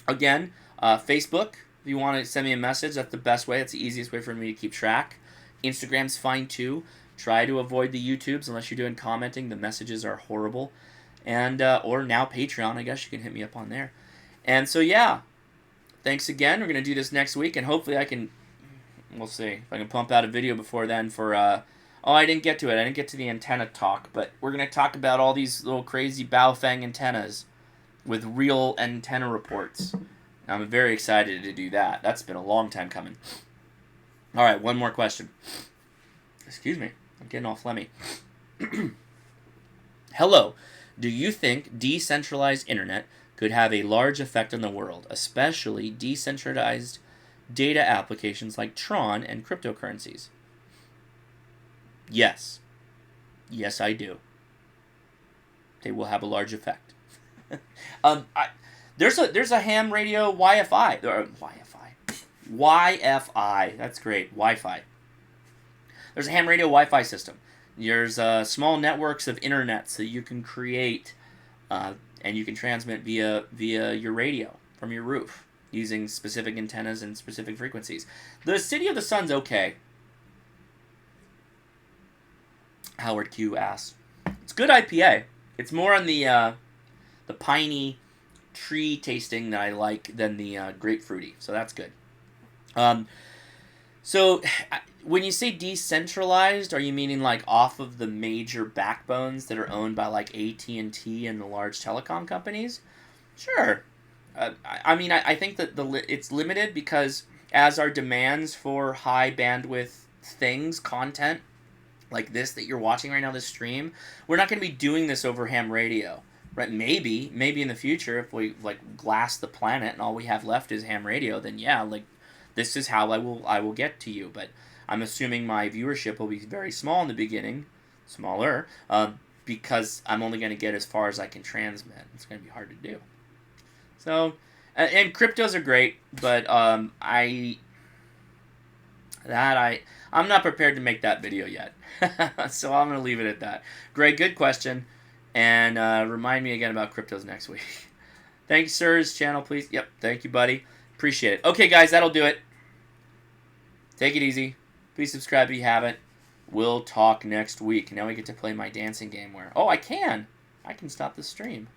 Again, Facebook, if you want to send me a message, that's the best way. That's the easiest way for me to keep track. Instagram's fine too. Try to avoid the YouTubes unless you're doing commenting. The messages are horrible. And or now Patreon, I guess you can hit me up on there. And so yeah, thanks again. We're going to do this next week, and hopefully we'll see if I can pump out a video before then for... I didn't get to it. I didn't get to the antenna talk, but we're going to talk about all these little crazy Baofeng antennas with real antenna reports. I'm very excited to do that. That's been a long time coming. All right, one more question. Excuse me. I'm getting all phlegmy. Hello. Do you think decentralized internet could have a large effect on the world, especially decentralized data applications like Tron and cryptocurrencies? Yes. Yes, I do. They will have a large effect. There's a ham radio Wi-Fi. Wi-Fi. That's great. Wi-Fi. There's a ham radio Wi-Fi system. There's small networks of internet, so you can create and you can transmit via your radio from your roof using specific antennas and specific frequencies. The City of the Sun's okay. Howard Q asks. It's good IPA. It's more on the piney tree tasting that I like than the grapefruity, so that's good. So when you say decentralized, are you meaning like off of the major backbones that are owned by like AT&T and the large telecom companies? Sure. I think that it's limited because as our demands for high bandwidth things, content, like this that you're watching right now, this stream, we're not going to be doing this over ham radio, right? Maybe in the future, if we like glass the planet and all we have left is ham radio, then yeah, like this is how I will get to you. But I'm assuming my viewership will be very small in the beginning, smaller, because I'm only going to get as far as I can transmit. It's going to be hard to do. So, and cryptos are great, but I'm not prepared to make that video yet. So I'm going to leave it at that. Greg, good question. And remind me again about cryptos next week. Thank you, sir's channel, please. Yep, thank you, buddy. Appreciate it. Okay, guys, that'll do it. Take it easy. Please subscribe if you haven't. We'll talk next week. Now we get to play my dancing game where... Oh, I can! I can stop the stream.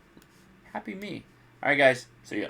Happy me. Alright, guys. See ya.